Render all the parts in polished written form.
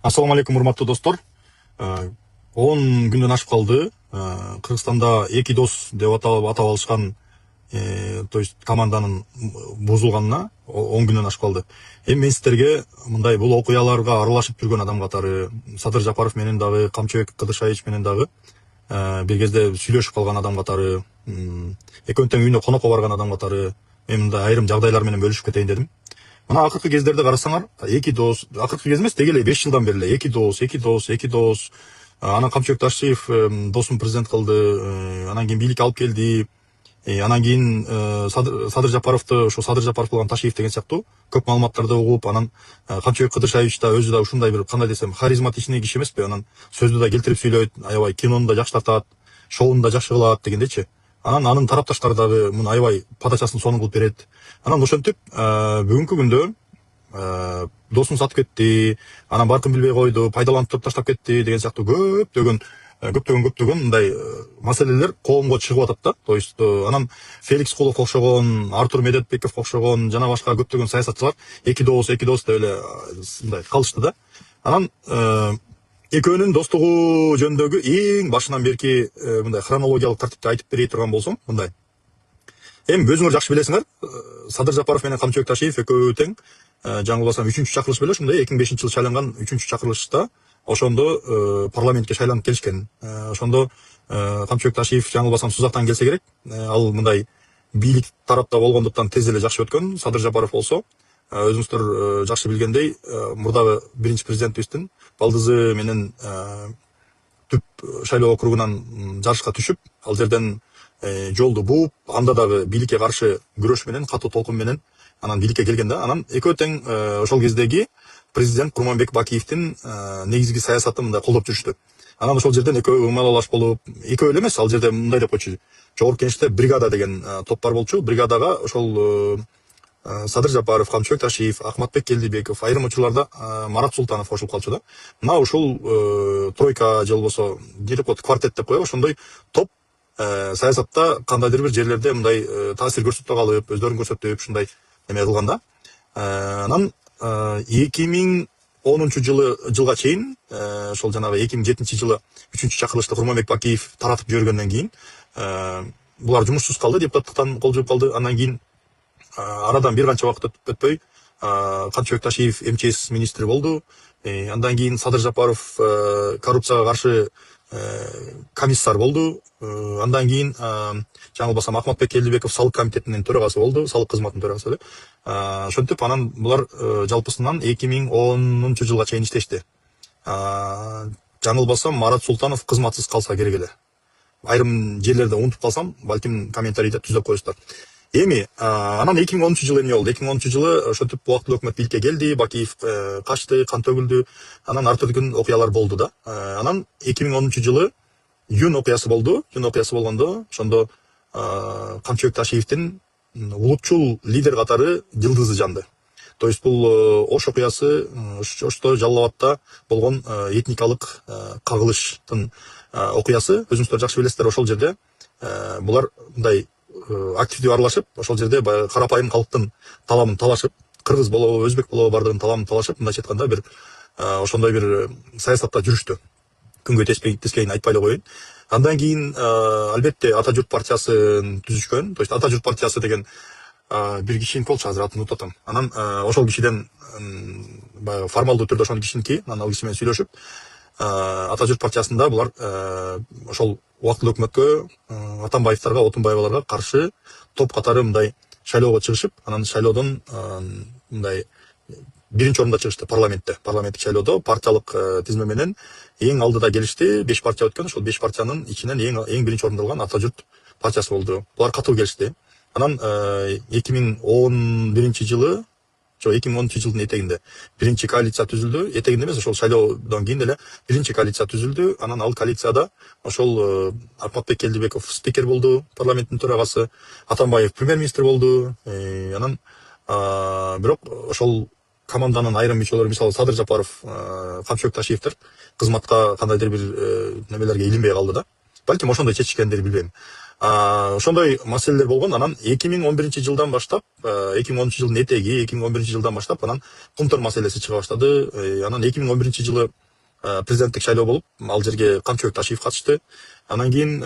Ассаламу алейкум, урматтуу достор. 10 күндөн ашып калды. Кыргызстанда эки дос деп атап алышкан, то есть команданын бузулганына 10 күндөн ашып калды. Эми мен сиздерге мындай бул окуяларга аралашып жүргөн адам катары Садыр Жапаров менен дагы, Камчыбек Кыдыршаевич менен дагы бир кезде сүйлөшүп калган адам катары, экөөнүн тең үйүнө конокко барган адам катары мен мындай айрым жагдайлар менен бөлүшүп кетейин дедим. Мына акыркы кездерде карасаңар, эки дос, акыркы кез эмес, деги эле 5 жылдан бери эле эки дос. Анан Камчыбек Ташиев досун президент кылды, анан кийин бийликке алып келди. Анан кийин Садыр Жапаровду, ошо Садыр Жапаров болгон Ташиев деген сыяктуу көп маалыматтарды угуп, анан Камчыбек Кыдыршаевич да өзү да ушундай бир, кандай десем, харизматичный киши эмеспи? Анан сөздү да келтирип сүйлөйт, аябай кинону да жакшы тартат, шоуну да жакшы кылат дегендейчи. Анан тарапташтары дагы муну аябай падачасын сонун кылып берет. Анан ошентип бүгүнкү күндө досун сатып кетти, анан баркын билбей койду, пайдаланып таштап кетти деген сыяктуу көптөгөн мындай маселелер коомго чыгып атат да. То есть анан Феликс Кулов окшогон, Артур Медетбеков окшогон, жана башка көптөгөн саясатчылар эки дос деп эле мындай калышты да. Анан экөөнүн достугу жөнүндөгү эң башынан берки мындай хронологиялык тартипте айтып берей турган болсом, мындай. Эми өзүңөр жакшы билесиңер, Садыр Жапаров менен Камчыбек Ташиев экөө тең, жаңылбасам 3-чү чакырылыш беле ошондой 2005-жылы шайланган 3-чү чакырылышта ошондо парламентке шайланып келишкен. Ошондо Камчыбек Ташиев жаңылбасам Сузактан келсе керек. Ал мындай бийлик тарапта болгондуктан тез эле жакшы өткөн. Садыр Жапаров болсо, өзүңүздөр жакшы билгендей, мурдагы биринчи президентибиздин балдызы менен түп шайлоо округунан жарышка түшүп, ал жерден жолду бууп, анда дагы бийликке каршы күрөш менен, катуу толкун менен анан бийликке келген да. Анан экөө тең ошол кездеги президент Курманбек Бакиевдин негизги саясатын мындай колдоп жүрүштү. Анан ошол жерден экөө ымалалаш болуп, экөө эле эмес, ал жерде мындай деп койчу. Жогорку Кеңеште бригада деген топ бар болчу. Бригадага ошол Садыр Жапаров, Камчыбек Ташиев, Акматбек Келдибеков, айрым учурларда Марат Султанов кошулуп калчу да. Мына ушул тройка же болбосо не деп коет, квартет деп коебу, ошондой топ саясатта кандайдыр бир жерлерде мындай таасир көрсөтө калып, өздөрүн көрсөтүп, ушундай эме кылган да. Анан 2010-жылга чейин, ошол жанагы 2007-жылы 3-чү чакырылышты Курманбек Бакиев таратып жибергенден кийин булар жумушсуз калды, депутаттыктан кол жууп калды. Андан кийин арадан бир канча убакыт өтпөй Камчыбек Ташиев МЧС министри болду. Андан кийин Садыр Жапаров коррупцияга каршы комиссар болду. Андан кийин жаңылбасам Акматбек Келдибеков салык комитетинин төрагасы болду, салык кызматынын төрагасы эле. Ошентип анан булар жалпысынан 2010-жылга чейин иштешти. Жаңылбасам Марат Султанов кызматсыз калса керек эле. Айрым жерлерде унутуп калсам, балким комментарийде түзөп коесуздар. Эми анан 2010-жылы эмне болду? 2010-жылы ошентип убактылуу өкмөт бийликке келди, Бакиев качты, кан төгүлдү. Анан ар түрдүү окуялар болду да. Анан 2010-жылы июнь окуясы болду. Июнь окуясы болгондо ошондо Камчыбек Ташиевдин улутчул лидер катары жылдызы жанды. То есть бул Ош окуясы, Ошто Жалал Абадта болгон этникалык кагылыштын окуясы. Өзүңүздөр жакшы билесиздер, ошол жерде булар мындай активдүү аралашып, ошол жерде карапайым калктын таламын талашып, кыргыз болобу, өзбек болобу бардыгын таламын талашып, мындайча айтканда бир ошондой бир саясатта жүрүштү. Күнгө тескейин айтпай эле коеюн. Андан кийин албетте Ата журт партиясын түзүшкөн. То есть Ата журт партиясы деген бир кишиники болчу, азыр атын унутуп атам. Анан ошол кишиден баягы формалдуу түрдө ошол кишиники, анан ал киши менен сүйлөшүп, Ата журт партиясында булар ошол убактылуу өкмөткө, Атамбаевдарга, Отунбаеваларга каршы топ катары мындай шайлоого чыгышып, анан шайлоодон мындай биринчи орунда чыгышты парламенттик шайлоодо партиялык тизме менен эң алдыда келишти. 5 партия өткөн, ошол 5 партиянын ичинен эң биринчи орунда алган Ата журт партиясы болду. Булар катуу келишти. Анан 2011-жылы, 2010-жылдын этегинде биринчи коалиция түзүлдү. Этегинде эмес, ошол шайлоодон кийин эле биринчи коалиция түзүлдү. Анан ал коалицияда ошол Акматбек Келдибеков спикер болду, парламенттин төрагасы, Атамбаев премьер-министр болду. Анан бирок ошол команданын айрым мүчөлөрү, мисалы Садыр Жапаров, Камчыбек Ташиевдер кызматка кандайдыр бир немелерге илинбей калды да. Балким ошондой чечишкендир, билбейм. Ошондой маселелер болгон. Анан 2011 жылдан баштап, 2013 жылдын этеги, 2011 жылдан баштап анан Кумтөр маселеси чыга баштады. Анан 2011 жылы президенттик шайлоо болуп, ал жерге Камчыбек Ташиев катышты. Анан кийин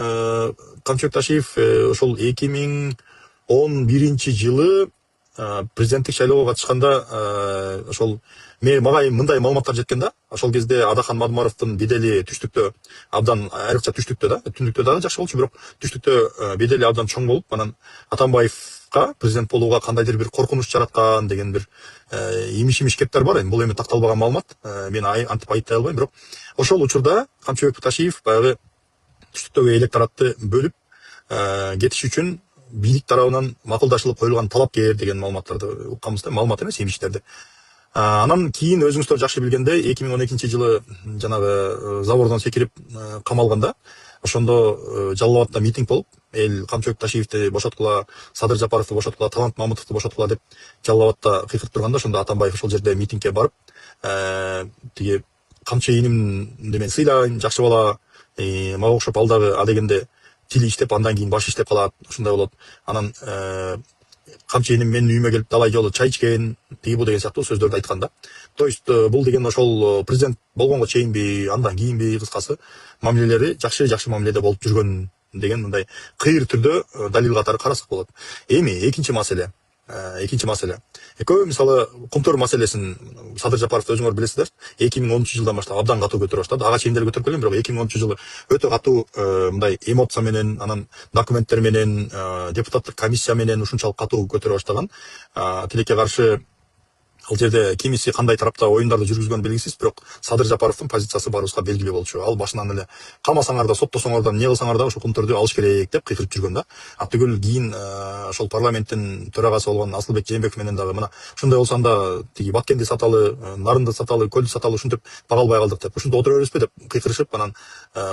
Камчыбек Ташиев ошол 2011 жылы президенттик шайлоого катышканда ошол мага мындай маалыматтар жеткен да. Ошол кезде Адахан Мадумаровдун бедели түштүктө абдан айрыкча түштүктө да, түндүктө дагы жакшы болчу, бирок түштүктө бедели абдан чоң болуп, анан Атамбаевга президент болууга кандайдыр бир коркунуч жараткан деген бир имиш кептер бар. Эми бул эми такталбаган маалымат, мен антип айтай албайм, бирок ошол учурда Камчыбек Ташиев баягы түштүктөгү электоратты бөлүп кетиш үчүн бийлик тарабынан макулдашылып коюлган талапкер деген маалыматтарды укканбыз да, маалымат эмес, имиштерди. Анан кийин өзүңүздөр жакшы билгендей 2012 жылы жанагы забордон секирип камалганда, ошондо Жалал Абадта митинг болуп, эл Камчыбек Ташиевди бошоткула, Садыр Жапаровду бошоткула, Талант Мамытовду бошоткула деп Жалал Абадта кыйкырып турганда, ошондо Атамбаев ошол жерде митингге барып, тиги камчы иним мен сыйлайм, жакшы бала, мага окшоп ал дагы адегенде тили иштеп, андан кийин башы иштеп калат, ушундай болот. Анан камчы иним менин үйүмө келип талай жолу чай ичкен, тиги бу деген сыяктуу сөздөрдү айткан да. То есть бул деген ошол президент болгонго чейинби, андан кийинби, кыскасы мамилелери жакшы мамиледе болуп жүргөн деген мындай кыйыр түрдө далил катары карасак болот. Эми экинчи маселе. Экөө мисалы Кумтөр маселесин Садыр Жапаровду өзүңөр билесиздер, 2013 жылдан баштап абдан катуу көтөрүп баштады. Ага чейин деле көтөрүп келген, бирок 2013 жылы өтө катуу мындай эмоция менен, анан документтер менен, депутаттык комиссия менен ушунчалык катуу көтөрүп баштаган. Тилекке каршы ал жерде кимиси кандай тарапта оюндарды жүргүзгөн белгисиз, бирок Садыр Жапаровдун позициясы баарыбызга белгилүү болчу. Ал башынан эле камасаңар да, соттосоңор да, эмне кылсаңар да ошо Кумтөрдү алыш керек деп кыйкырып жүргөн да. Түгүл кийин ошол парламенттин төрагасы болгон Асылбек Жээнбеков менен дагы мына ушундай болсом да тиги Баткенди саталы, Нарынды саталы, Көлдү саталы ушинтип бага албай калдык деп, ушинтип отура беребизби деп кыйкырышып, анан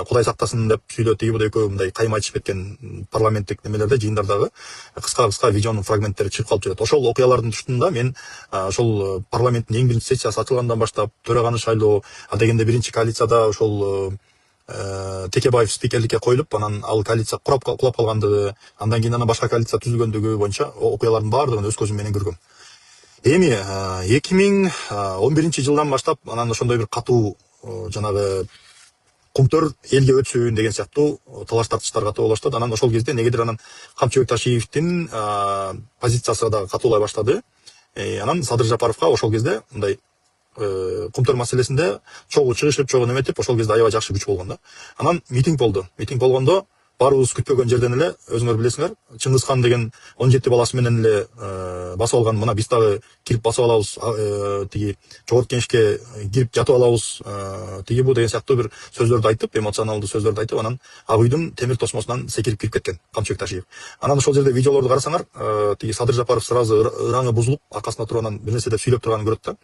Кудай сактасын деп сүйлөп, тиги бу экөө мындай кайым айтышып кеткен парламенттик немелерде, жыйындардагы кыска видеонун фрагменттери чыгып калып жүрөт. Ошол окуялардын түштүндө мен ошол парламенттин эң биринчи сессиясы ачылгандан баштап төраганы шайлоо, адегенде биринчи коалицияда ошол Текебаев спикерликке коюлуп, анан ал коалиция кулап калгандыгы, андан кийин анан башка коалиция түзүлгөндүгү боюнча окуялардын баардыгын өз көзүм менен көргөм. Эми 2011 жылдан баштап анан ошондой бир катуу жанагы Кумтөр элге өтсүн деген сыяктуу талаш тартыштар катуу болуп баштады. Анан ошол кезде негедир анан Камчыбек Ташиевдин позициясы да катуулай баштады. Анан Садыр Жапаровга ошол кезде мындай Кумтөр маселесинде чогуу чыгышып, чогуу неметип, ошол кезде аябай жакшы күч болгон да. Анан митинг болду. Митинг болгондо баарыбыз күтпөгөн жерден эле, өзүңөр билесиңер, Чыңгызхан деген 17 баласы менен эле басып алган, мына биз дагы кирип басып алабыз, тиги жогорку кеңешке кирип жатып алабыз, тиги бу деген сыяктуу бир сөздөрдү айтып, эмоционалдуу сөздөрдү айтып, анан ак үйдүн темир тосмосунан секирип кирип кеткен Камчыбек Ташиев. Анан ошол жерде видеолорду карасаңар, тиги Садыр Жапаров сразу ыраңы бузулуп, аркасында туруп анан бир нерсе деп сүйлөп турганын көрөт да.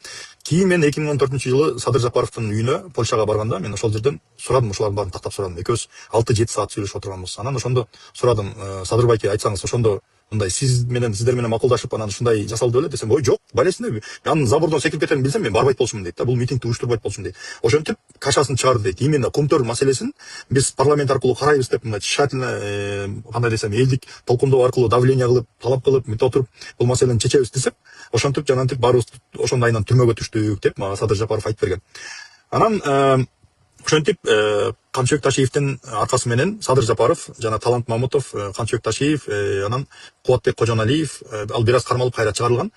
Кийин мен 2014 жылы Садыр Жапаровдун үйүнө, Польшага барганда, мен ошол жерден сурадым, ушулардын баарын тактап сурадым. Экөөбүз 6-7 саат сүйлөшүп отурганбыз. Анан ошондо сурадым, Садыр байке, айтсаңыз, ошондо мындай сиздер менен макулдашып анан ушундай жасалды беле десем, ой жок, балесине, анын забордон секирип кетерин билсем, мен барбайт болчумун дейт да, бул митингди уюштурбайт болчумун дейт. Ошентип кашасын чыгарды дейт. Именно Кумтөр маселесин биз парламент аркылуу карайбыз деп, мына тщательно, кандай десем, элдик толкундоо аркылуу давление кылып, талап кылып, мынтип отуруп, бул маселени чечебиз десек, ошентип жанантип баарыбыз ошондой айынан түрмөгө түштүк деп мага Садыр Жапаров айтып берген. Анан ошентип Камчыбек Ташиевдин аркасы менен Садыр Жапаров, жана Талант Мамытов, Камчыбек Ташиев, анан Кубатбек Кожоналиев, ал бир аз кармалып кайра чыгарылган.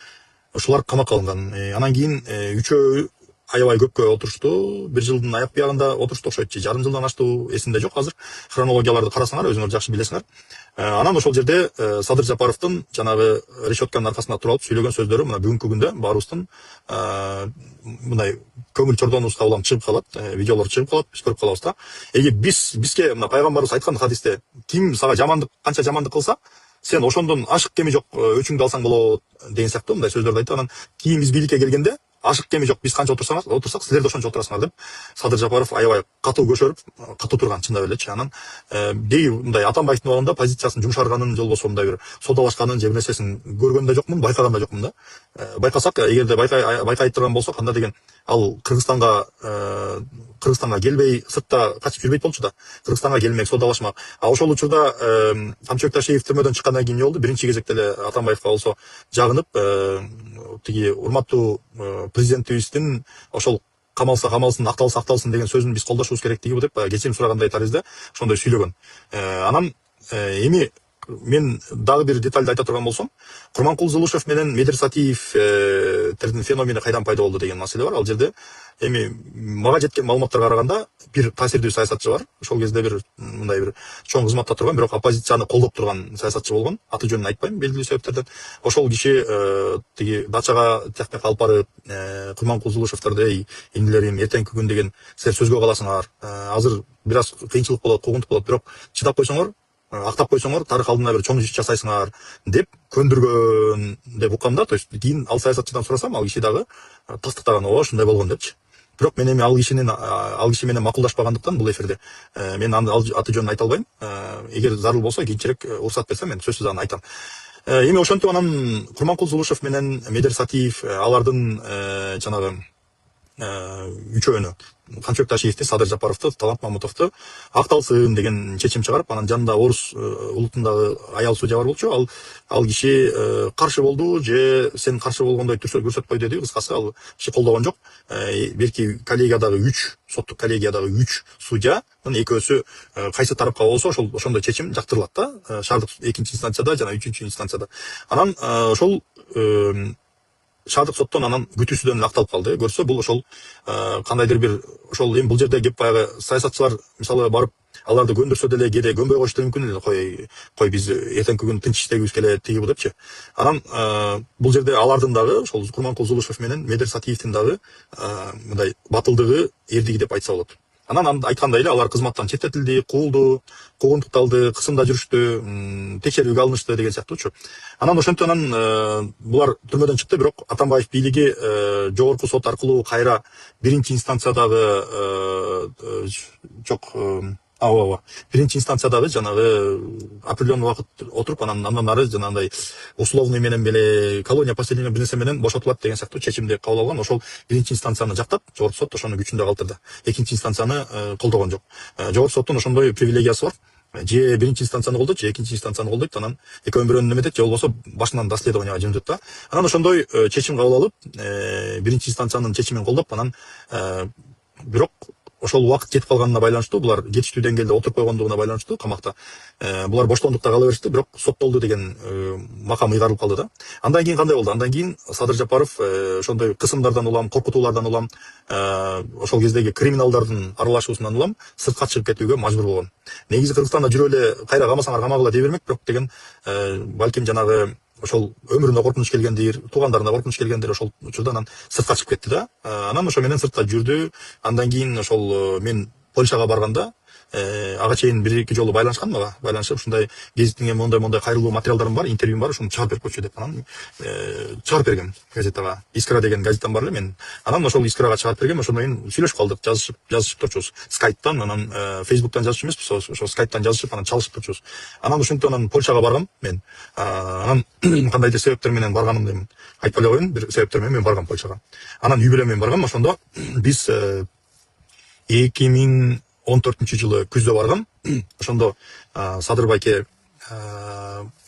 Ушулар камакка алынган. Анан кийин үчөө аябай көпкө отурушту. Бир жылдын аяк биягында отурушту окшойт, жарым жылдан ашту, эсимде жок азыр. Хронологияларды карасаңар, өзүңөр жакшы билесиңер. Анан ошол жерде Садыр Жапаровдун жанагы решетканын аркасында туруп алып сүйлөгөн сөздөрү мына бүгүнкү күндө баарыбыздын мындай көңүл чордонубузга улам чыгып калат, видеолор чыгып калат, биз көрүп калабыз да. Бизге мына пайгамбарыбыз айткан хадисте, ким сага жамандык, канча жамандык кылса, сен ошондон ашык кеми жок өчүңдү алсаң болот деген сыяктуу мындай сөздөрдү айтып, анан кийин биз бийликке келгенде ашык кеми жок, биз канча отурсак силер да ошончо отурасыңар деп Садыр Жапаров аябай катуу көшөрүп, катуу турган чындап элечи. Анан деги мындай Атамбаевдин убагында позициясын жумшарганын, же болбосо мындай бир содалашканын, же бир нерсесин көргөн да жокмун, байкаган да жокмун да. Байкасак, эгерде байкай турган болсок, анда деген ал Кыргызстанга келбей сыртта качып жүрбөйт болчу да. Кыргызстанга келмек, содалашмак. А ошол учурда Камчыбек Ташиев түрмөдөн чыккандан кийин эмне болду? Биринчи кезекте эле Атамбаевка болсо жагынып, тиги урматтуу президентибиздин ошол камалса камалсын, акталса акталсын деген сөзүн биз колдошубуз керектиги деп кечирим сурагандай таризде ошондой сүйлөгөн. Анан эми мен дагы бир детальды айта турган болсом, Курманкул Зулушев менен Медер Сатиевтердин феномени кайдан пайда болду деген маселе бар. Ал жерде эми мага жеткен маалыматтарга караганда бир таасирдүү саясатчы бар. Ошол кезде бир мындай бир чоң кызматта турган, бирок оппозицияны колдоп турган саясатчы болгон. Аты жөнүн айтпайм белгилүү себептерден. Ошол киши тиги дачага техника алып барып, Курманкул Зулушевтерди иңдилерим эртеңки күн деген силер сөзгө каласыңар. Азыр бир аз кыйынчылык болот, куугунтук болот, бирок чыдап койсоңор, актап койсоңор тарых алдында бир чоң иш жасайсыңар деп көндүргөн деп уккам да. То есть кийин ал саясатчыдан сурасам, ал киши дагы тастыктаган, ошондой болгон депчи. Бирок мен эми ал киши менен макулдашпагандыктан бул эфирде мен аты жөнүн айта албайм. Эгер зарыл болсо кийинчерээк уруксат берсе мен сөзсүз аны айтам. Эми ошентип анан Курманкул Зулушев менен Медер Сатиев алардын жанагы үчөөнү Камчыбек Ташиевди, Садыр Жапаровду, Талант Мамутовду акталсын деген чечим чыгарып, анан жанында орус улутундагы аял судья бар болчу. Ал киши каршы болду же сен каршы болгондой көрсөтпөй деди. Кыскасы ал киши колдогон жок. Берки коллегиядагы 3 соттук коллегиядагы 3 судьянын экөөсү кайсы тарапка болсо ошондой чечим жактырылат да. Шаардык 2-нчи инстанцияда жана 3-нчү инстанцияда. Анан ошол шаардык соттон анан күтүүсүдөн эле акталып калды. Көрсө бул ошол кандайдыр бир ошол эми бул жерде кеп баягы саясатчылар мисалы барып аларды көндүрсө деле кээде көнбөй коюшу мүмкүн эле. Кой биз эртеңки күнү тынч иштегибиз келет тиги бу депчи. Анан бул жерде алардын дагы ошол Курманкул Зулушев менен Медер Сатиевдин дагы мындай батылдыгы, эрдиги деп айтса болот. Анан айткандай эле алар кызматтан четтетилди, куулду, куугунтукталды, кысымда жүрүштү, текшерүүгө алынышты деген сыяктуучу. Анан ошентип булар түрмөдөн чыкты, бирок Атамбаев бийлиги жогорку сот аркылуу кайра биринчи инстанциядагы биринчи инстанциядагы жанагы определенный убакыт отуруп, андан ары жанагындай условный менен беле колония поселения бир нерсе менен бошотулат деген сыяктуу чечимди кабыл алган. Ошол биринчи инстанцияны жактап, жогорку сот ошону күчүндө калтырды. Экинчи инстанцияны колдогон жок. Жогорку соттун ошондой привилегиясы бар. Же биринчи инстанцияны колдойт, же экинчи инстанцияны колдойт. Анан экөөнүн бирөөнү неметет, же болбосо башынан доследованияга жөнөтөт да. Анан ошондой чечим кабыл алып, биринчи инстанциянын чечимин колдоп, анан бирок ошол убакыт жетип калганына байланыштуу, булар жетиштүү деңгээлде отуруп койгондугуна байланыштуу камакта булар боштондукта кала беришти, бирок соттолду деген макам ыйгарылып калды да. Андан кийин кандай болду? Андан кийин Садыр Жапаров ошондой кысымдардан улам, коркутуулардан улам, ошол кездеги криминалдардын аралашуусунан улам сыртка чыгып кетүүгө мажбур болгон. Негизи Кыргызстанда жүрө эле кайра камасаңар камагыла дей бермек, бирок деген балким жанагы ошол өмүрүнө коркунуч келгендир, туугандарына коркунуч келгендир, ошол учурда анан сыртка чыгып кетти да. Анан ошо менен сыртта жүрдү. Андан кийин ошол мен Польшага барганда ага чейин бир-эки жолу байланышкан мага. Байланышып ушундай гезиттиңе мондай кайрылуу материалдарым бар, интервьюм бар, ушуну чыгарып берип койчу деп анан чыгарып бергем газетага. Искра деген газеттен бар эле мен. Анан ошол Искрага чыгарып бергем, ошондон кийин сүйлөшүп калдык, жазышып турчубуз. Скайптан, анан Фейсбуктан жазышчу эмеспиз, ошо Скайптан жазышып, анан чалышып турчубуз. Анан ушинтип анан Польшага баргам мен. Анан кандайдыр себептер менен барганымды эми айтпай эле коеюн, бир себептер менен мен баргам Польшага. Анан үй бүлөм менен баргам. Ошондо биз 2014-жылы күздө баргам. Ошондо Садыр байке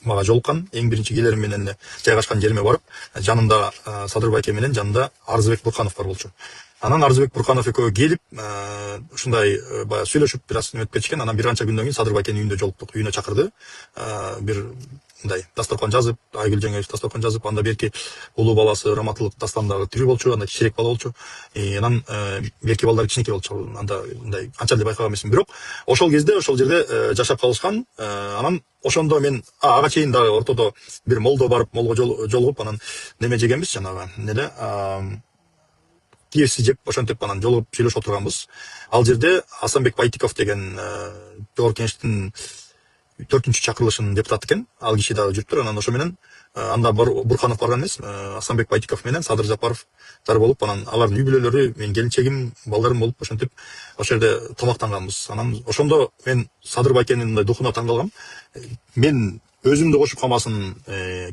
мага жолуккан, эң биринчи келерим менен эле жайгашкан жериме барып, жанында Садыр байке менен жанында Арзыбек Бурканов бар болчу. Анан Арзыбек Бурканов экөө келип, ушундай баягы сүйлөшүп бир аз неметип кетишкен. Анан бир канча күндөн кийин Садыр байкенин үйүндө жолуктук, үйүнө чакырды. Бир мындай дасторкон жазып, Айгүл жеңеш дасторкон жазып, анда берки улуу баласы Раматылык Дастандагы тирүү болчу, анда кичирээк бала болчу. Анан берки балдар кичинекей болчу. Анда мындай анча деле байкаган эмесмин, бирок ошол кезде ошол жерде жашап калышкан. Анан ошондо мен ага чейин дагы ортодо бир молдо барып, молго жолугуп, анан неме жегенбиз, жанагы неде KFC жеп, ошентип анан жолугуп сүйлөшүп отурганбыз. Ал жерде Асанбек Байтиков деген Жогорку Кеңештин 4-чү чакырылышынын депутаты экен. Ал киши дагы жүрүптүр. Анан ошо менен анда Бурханов барган эмес, Асанбек Байтиков менен Садыр Жапаров болуп, анан алардын үй бүлөлөрү, менин келинчегим, балдарым болуп ошентип ошол жерде тамактанганбыз. Анан ошондо мен Садыр байкенин мындай духуна таң калгам. Мен өзүмдү кошуп калмасын,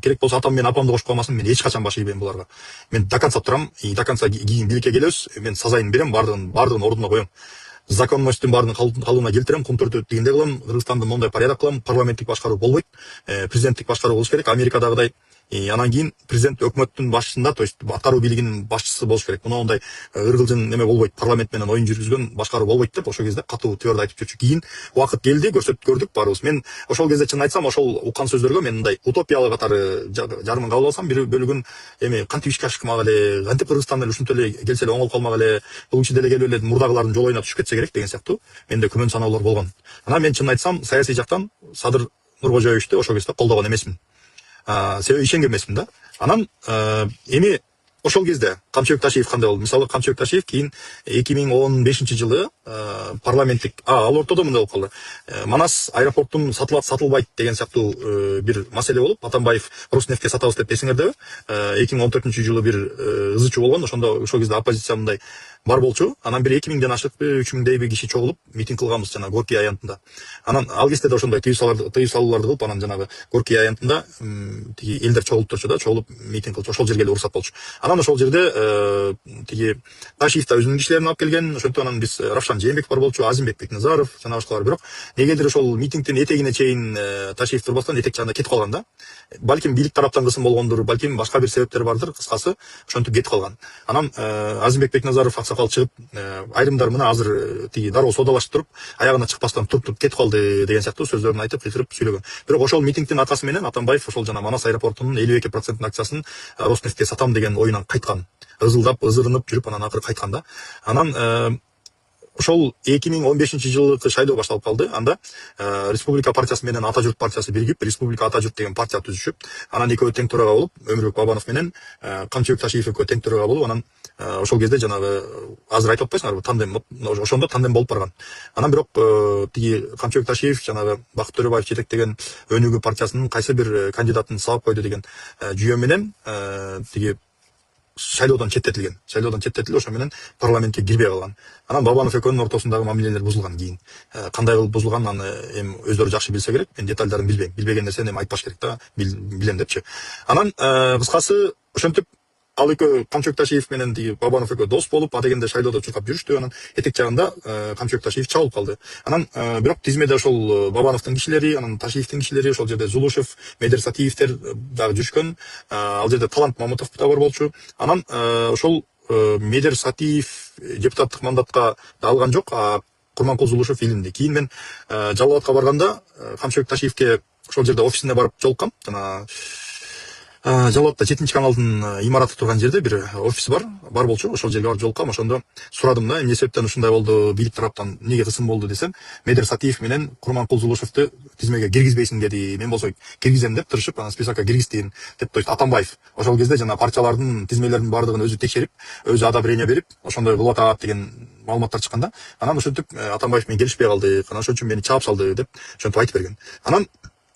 керек болсо атам менен апамды кошуп калмасын, мен эч качан баш ийбейм буларга. Мен до конца турам, и до конца кийин бийликке келебиз, мен сазайын берем, бардыгын ордуна коем. Законностьтун баарын калыбына келтирем, кум төртү дегендей кылам, Кыргызстанда мондай порядок кылам, парламенттик башкаруу болбойт, президенттик башкаруу болуш керек, Америкадагыдай. Анан кийин президент өкмөттүн башчысында, то есть аткаруу бийлигинин башчысы болуш керек. Муну ондай ыргылжың неме болбойт, парламент менен оюн жүргүзгөн башкаруу болбойт деп ошол кезде катуу твердо айтып жүрчү. Кийин убакыт келди, көрдүк баарыбыз. Мен ошол кезде чын айтсам, ошол уккан сөздөргө мен мындай утопиялык катары жарымын кабыл алсам, бир бөлүгүн эми кантип ишке ашкымак эле, кантип Кыргызстан эле ушинтип эле келсе эле оңолуп калмак эле, бул киши деле келип эле мурдагылардын жолоюна түшүп кетсе керек деген сыяктуу менде күмөн саноолор болгон. Анан мен чын айтсам, саясий жактан Садыр Нуркожоевичти ошол кезде колдогон эмесмин. Себеби ишенген эмесмин да. Анан эми ошол кезде Камчыбек Ташиев кандай болду? Мисалы Камчыбек Ташиев кийин 2015-жылы парламенттик ал ортодо мындай болуп калды. Манас аэропортун сатылат сатылбайт деген сыяктуу бир маселе болуп, Атамбаев Роснефтке сатабыз деп эсиңердеби? 2014-жылы бир ызы чуу болгон. Ошондо ошол кезде оппозиция мындай бар болчу. Анан бир 2000ден ашыкпы, 3000дей киши чогулуп митинг кылганбыз жана Горький аянтында. Анан ал кезде да ошондой тыюу салууларды кылып, анан жанагы Горький аянтында тиги элдер чогулуп турчу да, чогулуп митинг кылчу. Ошол жерге эле уруксат болчу. Анан ошол жерде тиги Ташиев да өзүнүн кишилерин алып келген. Ошентип анан биз Равшан Жээнбеков бар болчу, Азимбек Бекназаров жана башкалар. Бирок негедир ошол митингдин этегине чейин Ташиев турбастан этек жагында кетип калган да. Балким бийлик тараптан кысым болгондур, балким башка бир себептер бардыр. Кыскасы ошентип кетип калган. Анан Азимбек Бекназаров аксакал чыгып, айрымдар мына азыр тиги дароо содалашып туруп, аягына чыкпастан туруп кетип калды деген сыяктуу сөздөрүн айтып, кыйкырып сүйлөгөн. Бирок ошол митингдин аркасы менен Атамбаев ошол жана Манас аэропортунун 52% акчасын Роснефтке сатам деген оюнан кайткан. Ызылдап, ызырынып жүрүп, анан акыры кайткан да. Анан ошол 2015-жылкы шайлоо башталып калды. Анда Республика партиясы менен Ата журт партиясы биригип, Республика Ата журт деген партия түзүшүп, анан экөө тең төрага болуп, Өмүрбек Бабанов менен Камчыбек Ташиев экөө тең төрага болуп, анан ошол кезде жанагы азыр айтып атпайсыңарбы, тандем, ошондо тандем болуп барган. Анан бирок тиги Камчыбек Ташиев жанагы Бакыт Төрөбаев жетектеген Өнүгүү партиясынын кайсы бир кандидатын сабап койду деген жүйө менен тиги шайлоодон четтетилген. Ошо менен парламентке кирбей калган. Анан Бабанов экөөнүн ортосундагы мамилелер бузулган кийин. Кандай кылып бузулганын аны эми өздөрү жакшы билсе керек. Мен детальдарын билбейм. Билбеген нерсени эми айтпаш керек да, билем депчи. Анан кыскасы ошентип ал экөө Камчыбек Ташиев менен тиги Бабанов экөө дос болуп, адегенде шайлоодо чуркап жүрүштү. Анан этек жагында Камчыбек Ташиев чабылып калды. Анан бирок тизмеде ошол Бабановдун кишилери, анан Ташиевдин кишилери, ошол жерде Зулушев, Медер Сатиевтер дагы жүрүшкөн. Ал жерде Талант Мамытов да бар болчу. Анан ошол Медер Сатиев депутаттык мандатка да алган жок, Курманкул Зулушев илинди. Кийин мен Жалал Абадка барганда Камчыбек Ташиевке ошол жерде офисине барып жолуккам. Жана Жалал Абадта 7 каналдын имараты турган жерде бир офис бар болчу. Ошол жерге барып жолуккам. Ошондо сурадым да, эмне себептен ушундай болду, бийлик тараптан эмнеге кысым болду десем, Медер Сатиев менен Курманкул Зулушевду тизмеге киргизбейсиң деди. Мен болсо киргизем деп тырышып, анан списокко киргиздин деп, то есть Атамбаев ошол кезде жана партиялардын тизмелеринин баардыгын өзү текшерип, өзү одобрение берип, ошондой кылып атат деген маалыматтар чыкканда, анан ошентип Атамбаев менен келишпей калдык, анан ошон үчүн мени чаап салды деп ошентип айтып берген. Анан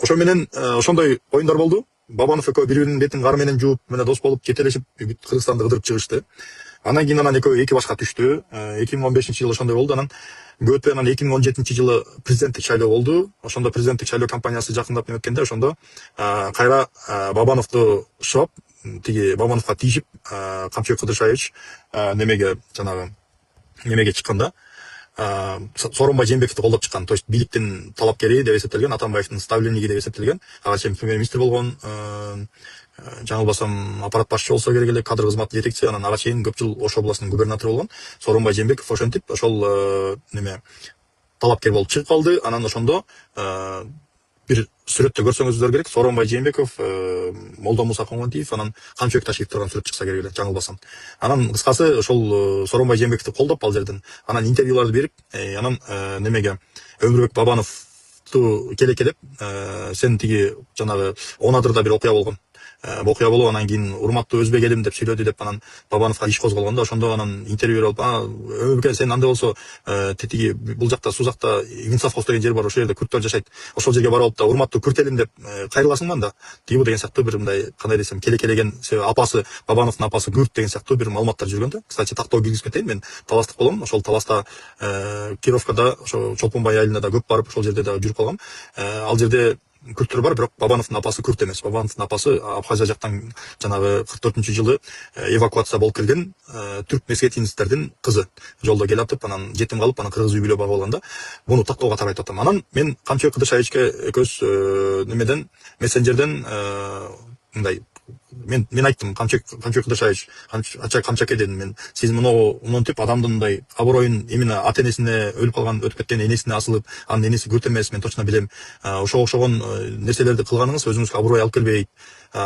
ошо менен ошондой оюндар болду. Бабанов экөө бири-биринин бетин кары менен жууп, мына дос болуп жетелешип Кыргызстанды кыдырып чыгышты. Анан кийин экөө эки башка түштү. 2015-жылы ошондой болду. Анан көтү анан 2017-жылы президенттик шайлоо болду. Ошондо президенттик шайлоо кампаниясы жакындап өткөндө, ошондо кайра Бабановду шыбап, тиги Бабановго тийишип, Камчыбек Кыдыршаевич немеге чыкканда, Сооронбай Жээнбековду колдоп чыккан. То есть бийликтин талапкери деп эсептелген, Атамбаевдин ставленниги деп эсептелген. Ага чейин премьер-министр болгон, жаңылбасам аппарат башчы болсо керек эле, кадр кызматы жетекчиси, анан ага чейин көп жыл Ош областынын губернатору болгон. Сооронбай Жээнбеков ошентип ошол талапкер болуп чыгып калды. Анан ошондо бир сүрөттө көрсөңүздөр керек, Сооронбай Жээнбеков, Молдо Муса Коңгонтиев, анан Камчыбек Ташиев турган сүрөт чыкса керек эле, жаңылбасам. Анан кыскасы ошол Сооронбай Жээнбековду колдоп ал жерден, анан интервьюларды берип, анан Өмүрбек Бабановду келекелеп, сен тиги жанагы Онадырда бир окуя болгон. Окуя болуп, анан кийин урматтуу өзбек элим деп сүйлөдү деп, анан Бабановго иш козголгондо, ошондо анан интервью берип, Өмүрбек сен андай болсо тиги бул жакта Сузакта Винцовхоз деген жер бар, ошол жерде күрттөр жашайт, ошол жерге барып алып да урматтуу күрт элим деп кайрыласың да, тиги деген сыяктуу бир мындай, кандай десем, келекелеген, апасы, Бабановдун апасы күрт деген сыяктуу бир маалыматтар жүргөн да. Кстати, тактоо киргизип кетейин, мен таластык болом, ошол таласта Кировкада, ошо Чолпонбай айылына да көп барып, ошол жерде да жүрүп калгам. Ал жерде күрттөр бар, бирок Бабановдун апасы күрт эмес. Бабановдун апасы Абхазия жактан жанагы 44-жылы эвакуация болуп келген түрк месхетинецтердин кызы. Жолдо келип атып, анан жетим калып, анан кыргыз үй бүлө багып алганда муну тактоого тарайып атам. Анан мен Камчыбек Кыдыршаевичке экөөбүз немеден мессенджерден мындай мен айттым, Камчыбек Кыдыршаевич, Камчаке дедим мен, сиз монтип адамдын мындай аброюн именно ата энесине өлүп калган, өтүп кеткен энесине асылып, анын энеси күрт эмес, мен точно билем. Ошого окшогон нерселерди кылганыңыз өзүңүзгө аброй алып келбейт.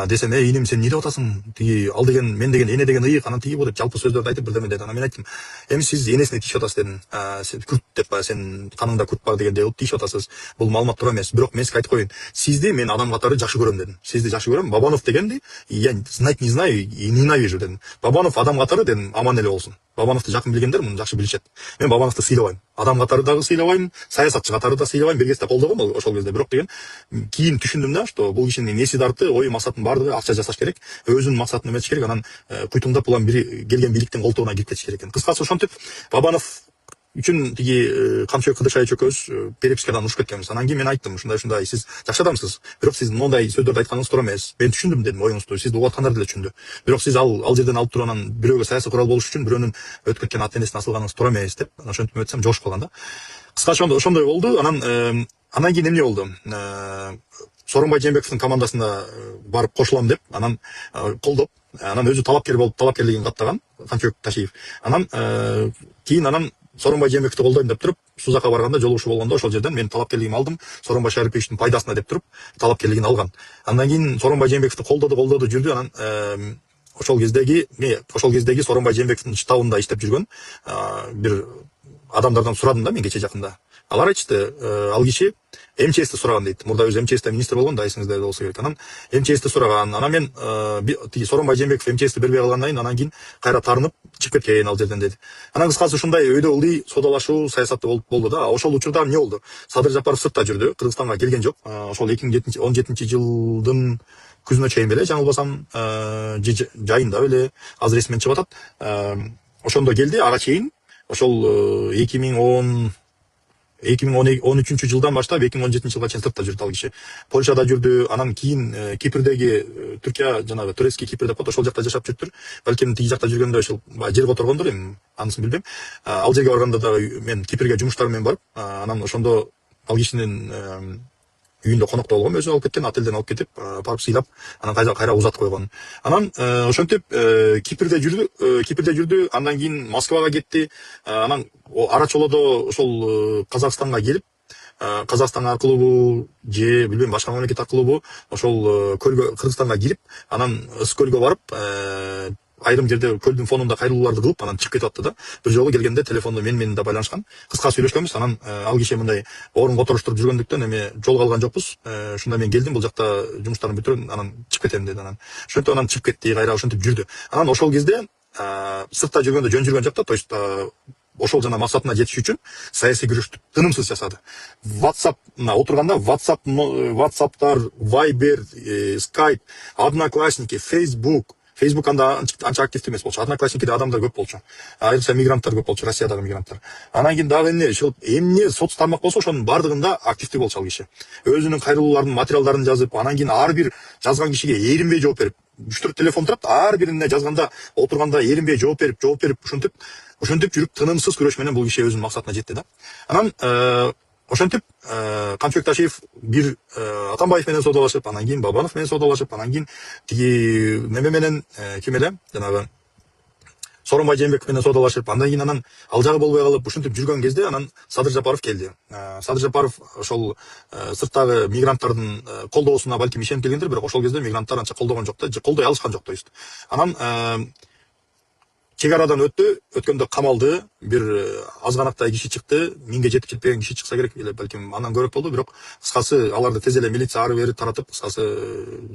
Десем, иним, сен эмне деп атасың? Тиги ал деген, мен деген, эне деген ыйык, анан тиги бу деп жалпы сөздөрдү айтып бирдеме деди. Анан мен айттым, эми сиз энесине тийишип атасыз дедим. Сен күрт деп, сен каныңда күрт бар дегендей кылып тийишип атасыз. Бул маалымат туура эмес. Бирок мен сизге айтып коеюн, сизди мен адам катары жакшы көрөм дедим. Сизди жакшы көрөм. Бабанов дегенди я знать не знаю и ненавижу дедим. Бабанов адам катары дедим, аман эле болсун. Бабановду жакын билгендер муну жакшы билишет. Мен Бабановду сыйлабайм. Адам катары дагы сыйлабайм, саясатчы катары да сыйлабайм. Бир кезде колдогом ошол кезде. Бирок деген кийин түшүндүм да, что бул кишинин эси дарты, ою максатынын баардыгы акча жасаш керек, өзүнүн максатын эметиш керек, анан куйтуңдап улам бири келген бийликтин колтугуна кирип кетиш керек экен. Кыскасы ошентип Бабанов үчүн тиги Камчыбек Кыдыршаевич экөөбүз перепискадан урушуп кеткенбиз. Анан кийин мен айттым, ушундай сиз жакшы адамсыз, бирок сиз мондай сөздөрдү айтканыңыз туура эмес. Мен түшүндүм дедим оюңузду, сизди угуп аткандар деле түшүндү. Бирок сиз ал жерден алып туруп анан бирөөгө саясий курал болуш үчүн бирөөнүн өтүп кеткен ата энесине асылганыңыз туура эмес деп ошентип өтсөм жошуп калган да. Кыскача ошондой болду. Анан кийин эмне болду? Сооронбай Жээнбековдун командасына барып кошулам деп, анан колдоп, анан өзү талапкер болуп, талапкерлигин каттаган Камчыбек Ташиев. Анан кийин Сооронбай Жээнбековду колдойм деп туруп, Сузакка барганда жолугушуу болгондо ошол жерден мен талапкерлигимди алдым, Сооронбай Шариповичтин пайдасына деп туруп, талапкерлигин алган. Андан кийин Сооронбай Жээнбековду колдоду жүрдү. Анан ошол кездеги Сооронбай Жээнбековдун штабында иштеп жүргөн бир адамдардан сурадым да мен кече жакында. Алар айтышты, ал киши МЧСти сураган дейт. Мурда өзү МЧСте министр болгон да, эсиңизде болсо керек. Анан МЧСти сураган. Анан мен тиги Сооронбай Жээнбеков МЧСти бербей калгандан кийин анан кийин кайра тарынып чыгып кеткен ал жерден деди. Анан кыскасы ушундай өйдө ылдый соодалашуу саясаты болду да. Ошол учурда эмне болду? Садыр Жапаров сыртта жүрдү, Кыргызстанга келген жок. Ошол 2017-жылдын күзүнө чейин беле, жаңылбасам, жайында беле, азыр эсимден чыгып атат. Ошондо келди, ага чейин ошол 2013-жылдан баштап 2017-жылга чейин сыртта жүрдү ал киши. Польшада жүрдү, анан кийин Кипрдеги Түркия, жанагы турецкий Кипр деп коет, ошол жакта жашап жүрдүр. Балким тиги жакта жүргөндө ошол жер которгондур, эми анысын билбейм. Ал жерге барганда дагы мен Кипрге жумуштарым менен барып, анан ошондо ал кишинин үйүндө конокто болгом, өзү алып кеткен, отелден алып кетип, барып сыйлап, анан кайра узатып койгон. Анан ошентип Кипрде жүрдү, андан кийин Москвага кетти. Анан арачолодо ошол Казакстанга келип, Казакстан аркылуубу же билбейм башка мамлекет аркылуубу ошол көлгө, Кыргызстанга кирип, анан Ыс көлгө барып, айрым жерде көлдүн фонунда кайрылууларды кылып, анан чыгып кетип атты да. Бир жолу келгенде телефондо менен да байланышкан. Кыска сүйлөшкөнбүз. Анан ал киши мындай орун которуштуруп жүргөндүктөн эми жолуга алган жокпуз. Ушунда мен келдим, бул жакта жумуштарымды бүтүрөм, анан чыгып кетем деди. Анан ошентип анан чыгып кетти, кайра ошентип жүрдү. Анан ошол кезде сыртта жүргөндө жөн жүргөн жок да, то есть ошол жана максатына жетиш үчүн саясий күрөштү тынымсыз жасады. WhatsApp'на отурганда WhatsApp'тар, Viber, Skype, Одноклассники, Facebook анда анча активдүү эмес болчу. Одноклассникиде адамдар көп болчу. Айрыкча мигранттар көп болчу, Россиядагы мигранттар. Анан кийин дагы эмне соц тармак болсо ошонун баардыгында активдүү болчу ал киши. Өзүнүн кайрылууларын, материалдарын жазып, анан кийин ар бир жазган кишиге эринбей жооп берип, 3-4 телефон турат, ар бирине жазганда, отурганда эринбей жооп берип, ошентип жүрүп тынымсыз күрөш менен бул киши өзүнүн максатына жетти да. Анан ошентип Камчыбек Ташиев бир Атамбаев менен соодалашып, анан кийин Бабанов менен соодалашып, анан кийин тиги неме менен ким эле, жанагы Сооронбай Жээнбеков менен соодалашып, андан кийин анан ал жагы болбой калып, ушинтип жүргөн кезде анан Садыр Жапаров келди. Садыр Жапаров ошол сырттагы мигранттардын колдоосуна балким ишенип келгендир, бирок ошол кезде мигранттар анча колдогон жок да, колдой алышкан жок, то есть. Анан чек арадан өткөндө камалды, бир азганактай киши чыкты, 1000ге жетпеген киши чыкса керек эле, балким андан көбүрөөк болду, бирок кыскасы аларды тез эле милиция ары бери таратып, кыскасы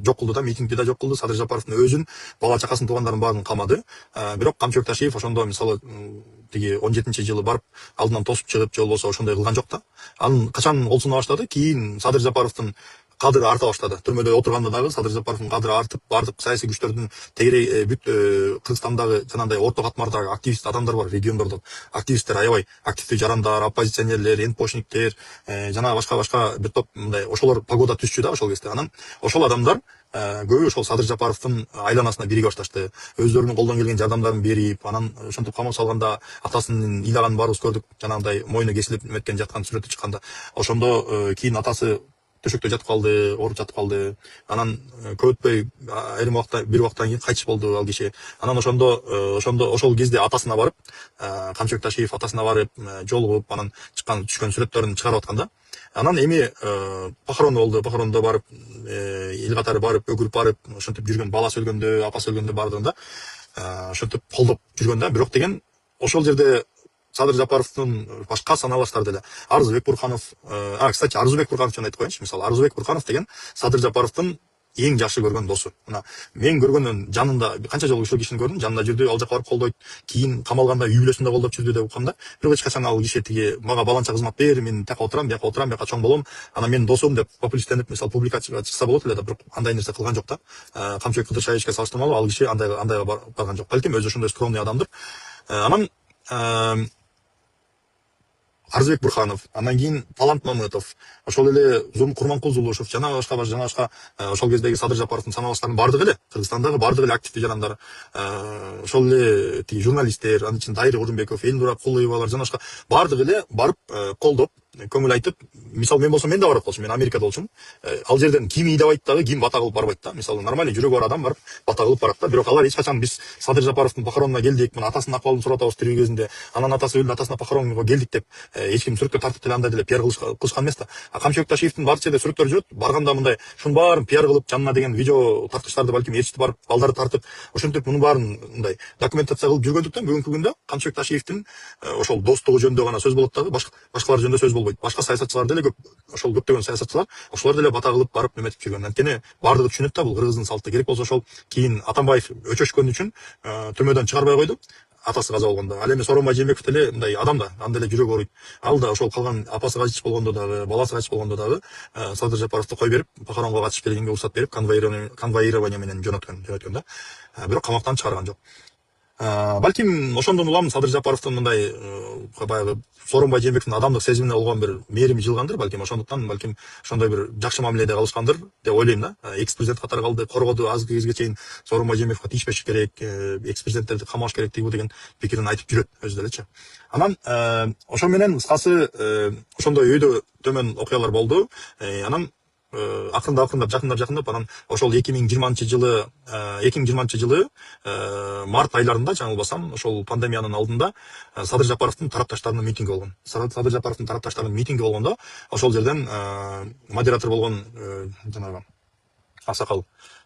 жок кылды да, митингди да жок кылды. Садыр Жапаровдун өзүн, бала чакасын, туугандарын баарын камады. Бирок Камчыбек Ташиев ошондо мисалы тиги 17-жылы барып алдынан тосуп чыгып, же болбосо ошондой кылган жок да. Анын качан колсуна баштады, кийин Садыр Жапаровдун кадыры арта баштады. Түрмөдө отурганда дагы Садыр Жапаровдун кадыры артып, бардык саясий күчтөрдүн тегерей бүт Кыргызстандагы жанагындай орто катмардагы активист адамдар бар, региондордо активисттер аябай, активдүү жарандар, оппозиционерлер, энпошниктер, жана башка бир топ мындай ошолор погода түзчү да ошол кезде. Анан ошол адамдар көбү ошол Садыр Жапаровдун айланасына бириге башташты. Өздөрүнүн колдон келген жардамдарын берип, анан ошентип камап салганда атасынын ыйлаганын баарыбыз көрдүк. Жанагындай мойну кесилип эметкен жаткан сүрөтү чыкканда. Ошондо кийин атасы төшөктө жатып калды, ооруп жатып калды. Анан көп өтпөй айрым убакта бир убактан кийин кайтыш болду ал киши. Анан ошол кезде атасына барып, Камчыбек Ташиев атасына барып, жолугуп, анан түшкөн сүрөттөрүн чыгарып атканда, анан эми похорону болду. Похорондо барып, эл катары барып, өгүрүп барып, ошентип жүргөн, баласы өлгөндө, апасы өлгөндө бардыгында ошентип колдоп жүргөн да. Бирок деген ошол жерде Садыр Жапаровдун башка саналаштар деле Арзубек Бурханов, кстати, Арзубек Бурханов жөнүндө айтып коеюнчу. Мисалы, Арзубек Бурханов деген Садыр Жапаровдун эң жакшы көргөн досу. Мына мен көргөндөн жанында канча жолу ушул кишини көрдүм, жанында жүрдү, ал жака барып колдойт. Кийин камалганда үй бүлөсүндө колдоп жүрдү деп уккам да. Бирок эч качан ал киши тиги мага баланча кызмат бер, мен тияка отурам, бияка отурам, бияка чоң болом, анан менин досум деп популисттенип, мисалы, публикага чыкса болот эле да, бирок андай нерсе кылган жок да. Камчыбек Кыдыршаевичке салыштырмалуу ал киши андайга барган жок. Балким өзү ошондой скромный адамдыр. Анан Арзыбек Бурханов, анан кийин Талант Мамытов, ошол эле Зум Курманкул Зулушев, жана башка ошол кездеги Садыр Жапаровдун саналаштарынын бардыгы эле Кыргызстандагы бардык эле активдүү жарандар, ошол эле тиги журналисттер, анын ичинде Дайыр Курумбеков, Элнура Кулыевалар, жана башка бардыгы эле барып колдоп, көңүл айтып. Мисалы, мен болсом мен да барып калчумун, мен Америкада болчумун. Ал жерден ким ыйдабайт дагы, ким бата кылып барбайт да. Мисалы, нормальный жүрөгү бар адам барып бата кылып барат да. Бирок алар эч качан биз Садыр Жапаровдун похоронуна келдик, мына атасынын акыбалын сурап атабыз тирүү кезинде, анан атасы өлдү, атасына похоронго келдик деп эч ким сүрөткө тартып деле андай деле пиар кылышкан эмес да. Камчыбек Ташиевдин бардык жерде сүрөттөрү жүрөт. Барганда мындай шунун баарын пиар кылып, жанына деген видео тартыштарды балким ээрчитип барып, балдарды тартып, ошентип мунун баарын мындай документация кылып жүргөндүктөн бүгүнкү күндө Камчыбек Ташиевдин ошол достугу жөнүндө гана сөз болот дагы, башкалар жөнүндө сөз болбойт. Башка саясатчылар деле көп, ошол көптөгөн саясатчылар ошолор деле бата кылып барып неметип жүргөн. Анткени бардыгы түшүнөт да, бул кыргыздын салты. Керек болсо ошол кийин Атамбаев өчөшкөн үчүн түрмөдөн чыгарбай койду. Атасы каза болгондо. Ал эми Сооронбай Жээнбеков деле мындай адам да, анда эле жүрөгү ооруйт. Ал да ошол калган апасы кайтыш болгондо дагы, баласы кайтыш болгондо дагы Садыр Жапаровду кой берип, похоронго катышып келгенге уруксат берип, конвоирование менен жөнөткөн да. Бирок камактан чыгарган жок. Балким ошондон улам Садыр Жапаровдун мындай баягы Сооронбай Жээнбековдун адамдык сезимине болгон бир мээрими жылгандыр, балким ошондуктан, балким ошондой бир жакшы мамиледе калышкандыр деп ойлойм да. Экс-президент катары калды, коргоду, азыркы кезге чейин Сооронбай Жээнбековго тийишпеш керек, экс-президенттерди камаш керек деген пикирин айтып жүрөт өзү делечи. Анан ошо менен кыскасы ошондой өйдө төмөн окуялар болду. Анан акырындап жакындап анан ошол 2020 жылы март айларында, жаңылбасам, ошол пандемиянын алдында Садыр Жапаровдун тарапташтарынын митинги болгон. Садыр Жапаровдун тарапташтарынын митинги болгондо ошол жерден модератор болгон жанагы аксакал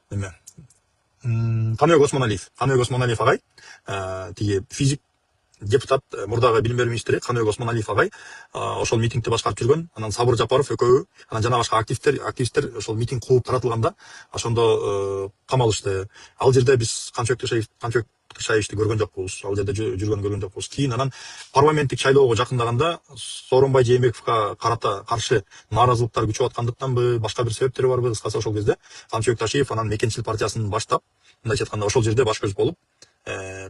неме Каныбек Осмоналиев агай, тиги физик депутат, мурдагы билим берүү министри Каныбек Осмоналиев агай ошол митингди башкарып жүргөн. Анан Сабыр Жапаров экөө, анан жана башка активисттер ошол митинг кууп таратылганда ошондо камалышты. Ал жерде биз Камчыбек Ташиевичти көргөн жокпуз, ал жерде жүргөнүн көргөн жокпуз. Кийин анан парламенттик шайлоого жакындаганда Сооронбай Жээнбековго каршы нааразылыктар күчөп аткандыктанбы, башка бир себептери барбы, кыскасы ошол кезде Камчыбек Ташиев анан Мекенчил партиясын баштап, мындайча айтканда ошол жерде баш көз болуп,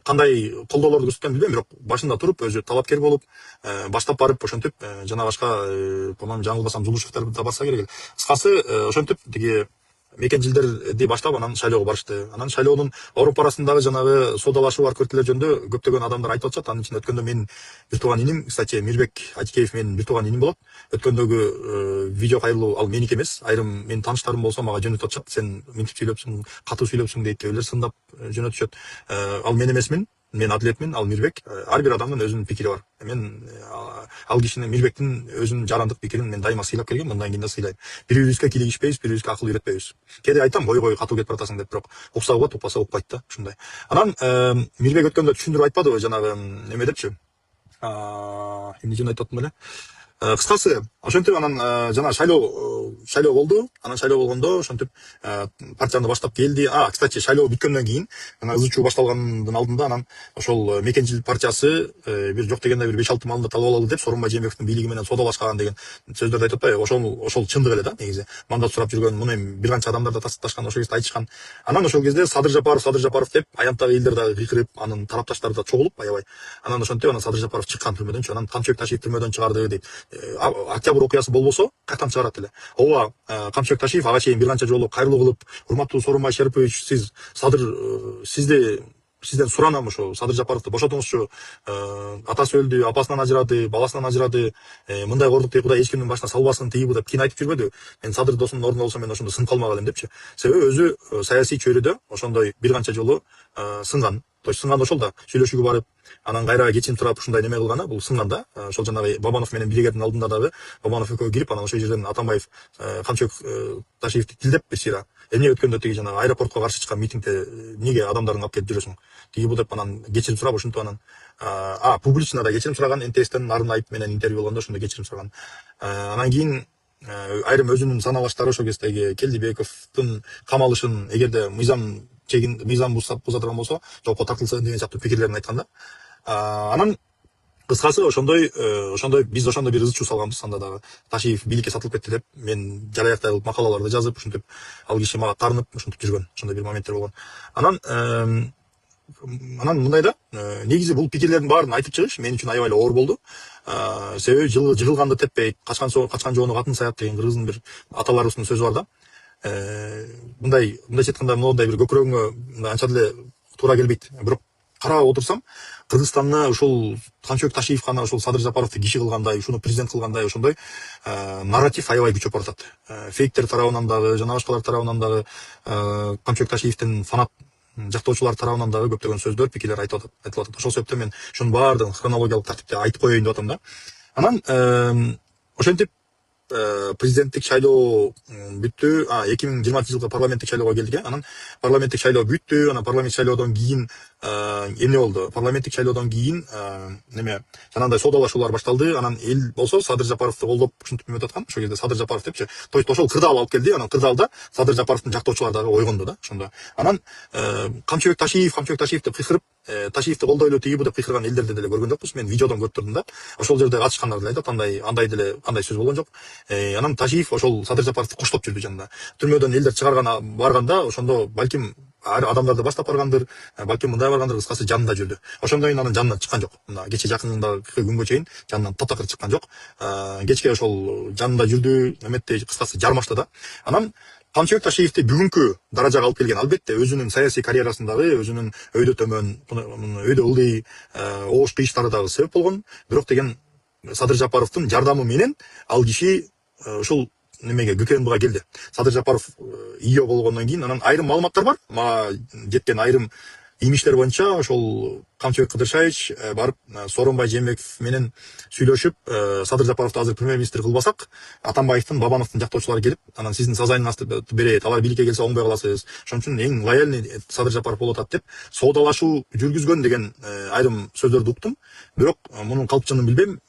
кандай колдоолорду көрсөткөнүн билбейм, бирок башында туруп өзү талапкер болуп, баштап барып ошентип жана башка, по-моему, жаңылбасам Зулушевдер да барса керек эле. Кыскасы ошентип тиги Мекенчилдерди баштап анан шайлоого барышты. Анан шайлоонун Орус арасындагы жанагы содалашуу аркылуу жөнүндө көптөгөн адамдар айтып атышат. Анын ичинде өткөндө менин бир тууган иним, кстати, Мирбек Атикеев менин бир тууган иним болот. Өткөндөгү видео кайрылуу ал меники эмес. Айрым менин тааныштарым болсо мага жөнөтүп атышат. Сен мынтип сүйлөпсүң, катуу сүйлөпсүң дейт, өйлөр сындап жөнөтүшөт. Ал мен эмесмин. Мен Адилетмин, ал Мирбек. Ар бир адамдын өзүнүн пикири бар. Мен ал кишинин, Мирбектин өзүнүн жарандык пикирин мен дайыма сыйлап келгем, мындан кийин да сыйлайм. Бири-бирибизге кийлигишпейбиз, бири-бирибизге акыл үйрөтпөйбүз. Кээде айтам, кой катуу кетип баратасың деп, бирок укса угат, укпаса укпайт да, ушундай. Анан Мирбек өткөндө түшүндүрүп айтпадыбы жанагы неме депчи? Эмне жөнүндө айтып аттым эле? Кыскасы ошентип анан жана шайлоо болду. Анан шайлоо болгондо ошентип партияны баштап келди. Кстати, шайлоо бүткөндөн кийин анан ызы чуу башталгандын алдында анан ошол Мекенчил партиясы бир жок дегенде бир 5-6 малында талап алалы деп Сооронбай Жээнбековдун бийлиги менен содалашкан деген сөздөрдү айтып атпайбы. Ошол чындык эле да негизи. Мандат сурап жүргөн, муну эми бир канча адамдар да тасташкан, ошол кезде айтышкан. Анан ошол кезде Садыр Жапаров деп аянттагы элдер дагы кыйкырып, анын тарапташтары да чогулуп аябай. Анан ошентип анан Садыр Жапаров чыккан түрмөдөнчү. Анан Камчыбек Ташиев түрмөдөн чыгарды дейт. Октябрь окуясы болбосо каяктан чыгарат эле. Ооба, Камчыбек Ташиев ага чейин бир канча жолу кайрылуу кылып, урматтуу Сооронбай Шерипович, сиз Садыр сизден суранам ошо Садыр Жапаровду бошотуңузчу. Атасы өлдү, апасынан ажырады, баласынан ажырады. Мындай корлук тиги Кудай эч кимдин башына салбасын тиги деп кийин айтып жүрбөдү. Мен Садыр досумдун ордунда болсом мен ошондо сынып калмак элем депчи. Себеби өзү саясий чөйрөдө ошондой бир канча жолу сынган. То есть сынган ошол да сүйлөшүүгө барып, анан кайра кечирим сурап ушундай неме кылганы, бул сынган да. Ошол жанагы Бабанов менен биригердин алдында дагы Бабанов экөө кирип, анан ошол жерден Атамбаев Камчыбек Ташиевди тилдеп бесира. Эмне өткөндө тиги жанагы аэропортко каршы чыккан митингде эмнеге адамдарды алып келип жүрөсүң? Тиги бул деп анан кечирим сурап ушинтип анан публично да кечирим сураган, НТСтен Нарын Айып менен интервью болгондо ошондо кечирим сураган. Анан кийин айрым өзүнүн саналаштары ошол кездеги Келдибековдун камалышын эгерде мыйзам буза турган болсо жоопко тартылсын деген сыяктуу пикирлерин айткан да. Анан кыскасы ошондой биз ошондо бир ызы чуу салганбыз. Анда дагы Ташиев бийликке сатылып кетти деп мен жараяктай кылып макалаларды жазып, ушинтип ал киши мага тарынып ушинтип жүргөн. Ошондой бир моменттер болгон. Анан мындай да, негизи бул пикирлердин баарын айтып чыгыш мен үчүн аябай эле оор болду. Себеби жыгылганды теппейт, качкан жоону катын саят деген кыргыздын бир аталарыбыздын сөзү бар да. Мындайча айтканда моундай бир көкүрөгүңө анча деле туура келбейт. Бирок карап отурсам, Кыргызстанны ушул Камчыбек Ташиев гана ушул Садыр Жапаровду киши кылгандай, ушуну президент кылгандай ошондой нарратив аябай күчөп баратат. Фейктер тарабынан дагы, жана башкалар тарабынан дагы, Камчыбек Ташиевдин фанат жактоочулар тарабынан дагы көптөгөн сөздөр, пикирлер айтылып атат. Ошол себептен мен ушунун баардыгын хронологиялык тартипте айтып коеюн деп атам да. Анан ошентип президенттик шайлоо бүттү. 2020-жылкы парламенттик шайлоого келдик. Анан парламенттик шайлоо бүттү. Анан парламенттик шайлоодон кийин эмне болду? Парламенттик шайлоодон кийин неме жанагындай содалашуулар башталды. Анан эл болсо Садыр Жапаровду колдоп ушинтип неме аткан. Ошол кезде Садыр Жапаров депчи. То есть ошол кырдаал алып келди. Анан кырдаалда Садыр Жапаровдун жактоочулары дагы ойгонду да ошондо. Анан Камчыбек Ташиев деп кыйкырып, Ташиевди колдойлу тиги бу деп кыйкырган элдерди деле көргөн жокпуз. Мен видеодон көрүп турдум да. Ошол жерде ачышкандар деле айтат, андай сөз болгон жок. Анан Ташиев ошол Садыр Жапаровду коштоп жүрдү жанында. Түрмөдөн элдер чыгарган барганда ошондо балким адамдарды баштап баргандыр, балким мындай баргандыр, кыскасы жанында жүрдү. Ошондон кийин анын жанынан чыккан жок. Мына кече жакындагы күнгө чейин жанынан таптакыр чыккан жок. Кечке ошол жанында жүрдү, эметти, кыскасы жармашты да. Анан Камчыбек Ташиевди бүгүнкү даражага алып келген албетте өзүнүн саясий карьерасындагы, өзүнүн өйдө төмөн, өйдө ылдый оош кыйыштары дагы себеп болгон. Бирок деген Садыр Жапаровдун жардамы менен ал киши ушул немеге ГКМБга келди. Садыр Жапаров ийо болгондон кийин анан айрым маалыматтар бар. Мага жеткен айрым имиштер боюнча ошол Камчыбек Кыдыршаевич барып Сооронбай Жээнбеков менен сүйлөшүп, Садыр Жапаровду азыр премьер-министр кылбасак, Атамбаевдин, Бабановдун жактоочулары келип, анан сиздин сазайыңызды берет, алар бийликке келсе оңбой каласыз. Ошон үчүн эң лояльный Садыр Жапаров болуп атат деп соодалашуу жүргүзгөн деген айрым сөздөрдү уктум. Бирок мунун калпчынын билбейм.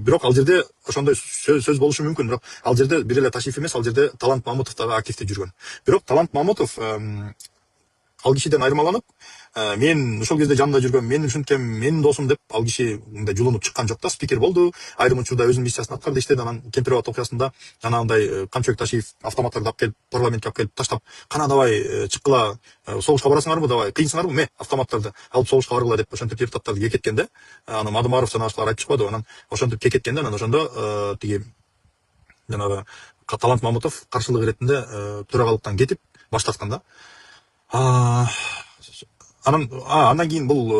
Бирок ал жерде ошондой сөз болушу мүмкүн. Бирок ал жерде бир эле Ташиев эмес, ал жерде Талант Мамутов дагы активдүү жүргөн. Бирок Талант Мамутов ал кишиден айырмаланып, мен ошол кезде жанында жүргөн, мен ушинткем, менин досум деп ал киши мындай жулунуп чыккан жок да, спикер болду. Айрым учурда өзүнүн миссиясын аткарды, иштеди. Анан Кемпирабад окуясында жанагындай Камчыбек Ташиев автоматтарды алып келип, парламентке алып келип таштап, кана давай чыккыла, согушка барасыңарбы, давай, кыйынсыңарбы, ме автоматтарды алып согушка баргыла деп ошентип депутаттарды кекеткен да. Аны Мадымаров жана башкалар айтып чыкпады. Анан ошентип кекеткен да, анан ошондо тиги жанагы Талант Мамутов каршылык иретинде төрагалыктан кетип баштаткан да. Андан кийин бул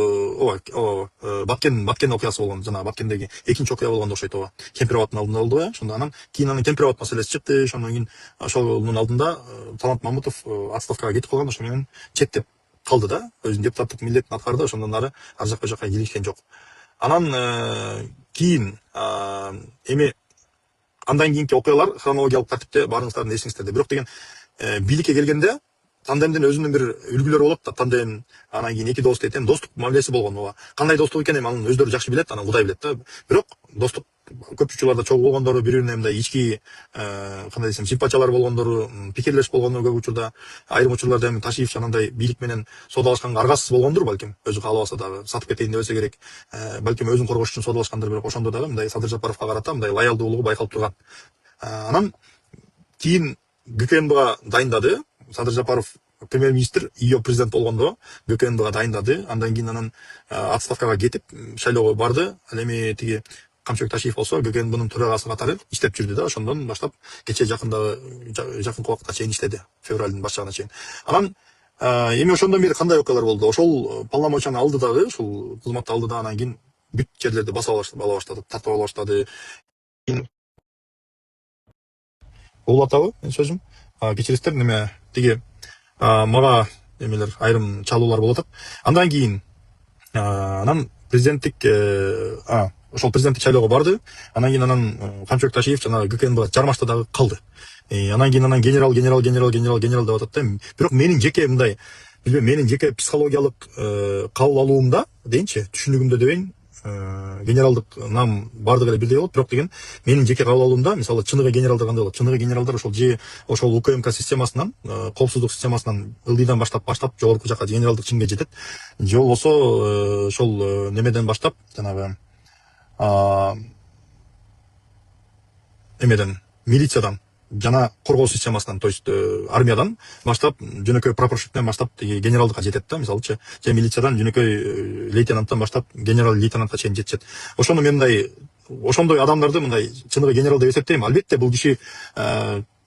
Баткен окуясы болгон, жана Баткендеги экинчи окуя болгондо окшойт. Кемпирабаддын алдында болду го. Ошондо анан кийин анын Кемпирабад маселеси чыкты. Ошондон кийин ошонун алдында Талант Мамутов отставкага кетип калган, ошо менен четтеп калды да. Өзүнүн депутаттык милдетин аткарды, ошондон ары жакка киришкен жок. Анан кийин андан кийинки окуялар хронологиялык тартипте баарыңыздардын эсиңиздерде. Бирок деген бийликке келгенде тандемдин өзүнүн бир үлгүлөрү болот да. Тандем, анан кийин эки дос дейт. Достук мамилеси болгон. Кандай достук экенин анын өздөрү жакшы билет, анан Кудай билет да. Бирок достук көп учурларда чогуу болгондору, бири бирине мындай ички кандай десем симпатиялар болгондору, пикирлешип болгондору көп учурда, айрым учурларда эми Ташиев жанагындай бийлик менен соодалашканга аргасыз болгондур балким, өзү каалабаса дагы, сатып кетейин дебесе керек, балким өзүн коргош үчүн соодалашкандыр, бирок ошондо дагы мындай Садыр Жапаровго карата мындай лоялдуулугу байкалып турган. Анан кийин ГКНБга дайындады. Садыр Жапаров премьер-министр, ее президент болгондо ГКНБга дайындады. Андан кийин анан отставкага кетип, шайлоого барды. Ал эми тиги Камчыбек Ташиев болсо ГКНБнын төрагасы катары иштеп жүрдү да, ошондон баштап кече жакынкы убакытка чейин иштеди, февралдын баш жагына чейин. Анан эми ошондон бери кандай окуялар болду? Ошол полномочияны алды дагы, ушул кызматты алды да, анан кийин бүт жерлерди баса ала баштады, тартып ала баштады. Улатабы менин сөзүм. Кечириңиздер, неме тиги мага эмелер айрым чалуулар болуп атат. Андан кийин анан президенттик ошол президенттик шайлоого барды. Анан кийин Камчыбек Ташиев жана ГКНБга жармашта дагы калды. Анан кийин генерал деп атат да. Бирок менин жеке мындай, билбейм, менин жеке психологиялык кабыл алуумда дейинчи, түшүнүгүмдө дебейин, генералдык нам бардыгы эле бирдей болот, бирок деген менин жеке кабыл алуумда, мисалы чыныгы генералдар кандай болот? Чыныгы генералдар ошол УКМК системасынан, коопсуздук системасынан ылдыйдан баштап жогорку жака генералдык чынга жетет. Же болбосо ошол немеден баштап, жанагы эмеден, милициядан жана коргоо системасынан, то есть армиядан баштап, жөнөкөй прапорщиктен баштап генералдыкка жетет да, мисалычы, же милициядан жөнөкөй лейтенанттан баштап генерал лейтенантка чейин жетишет. Ошону мен мындай, ошондой адамдарды мындай чыныгы генерал деп эсептейм. Албетте бул киши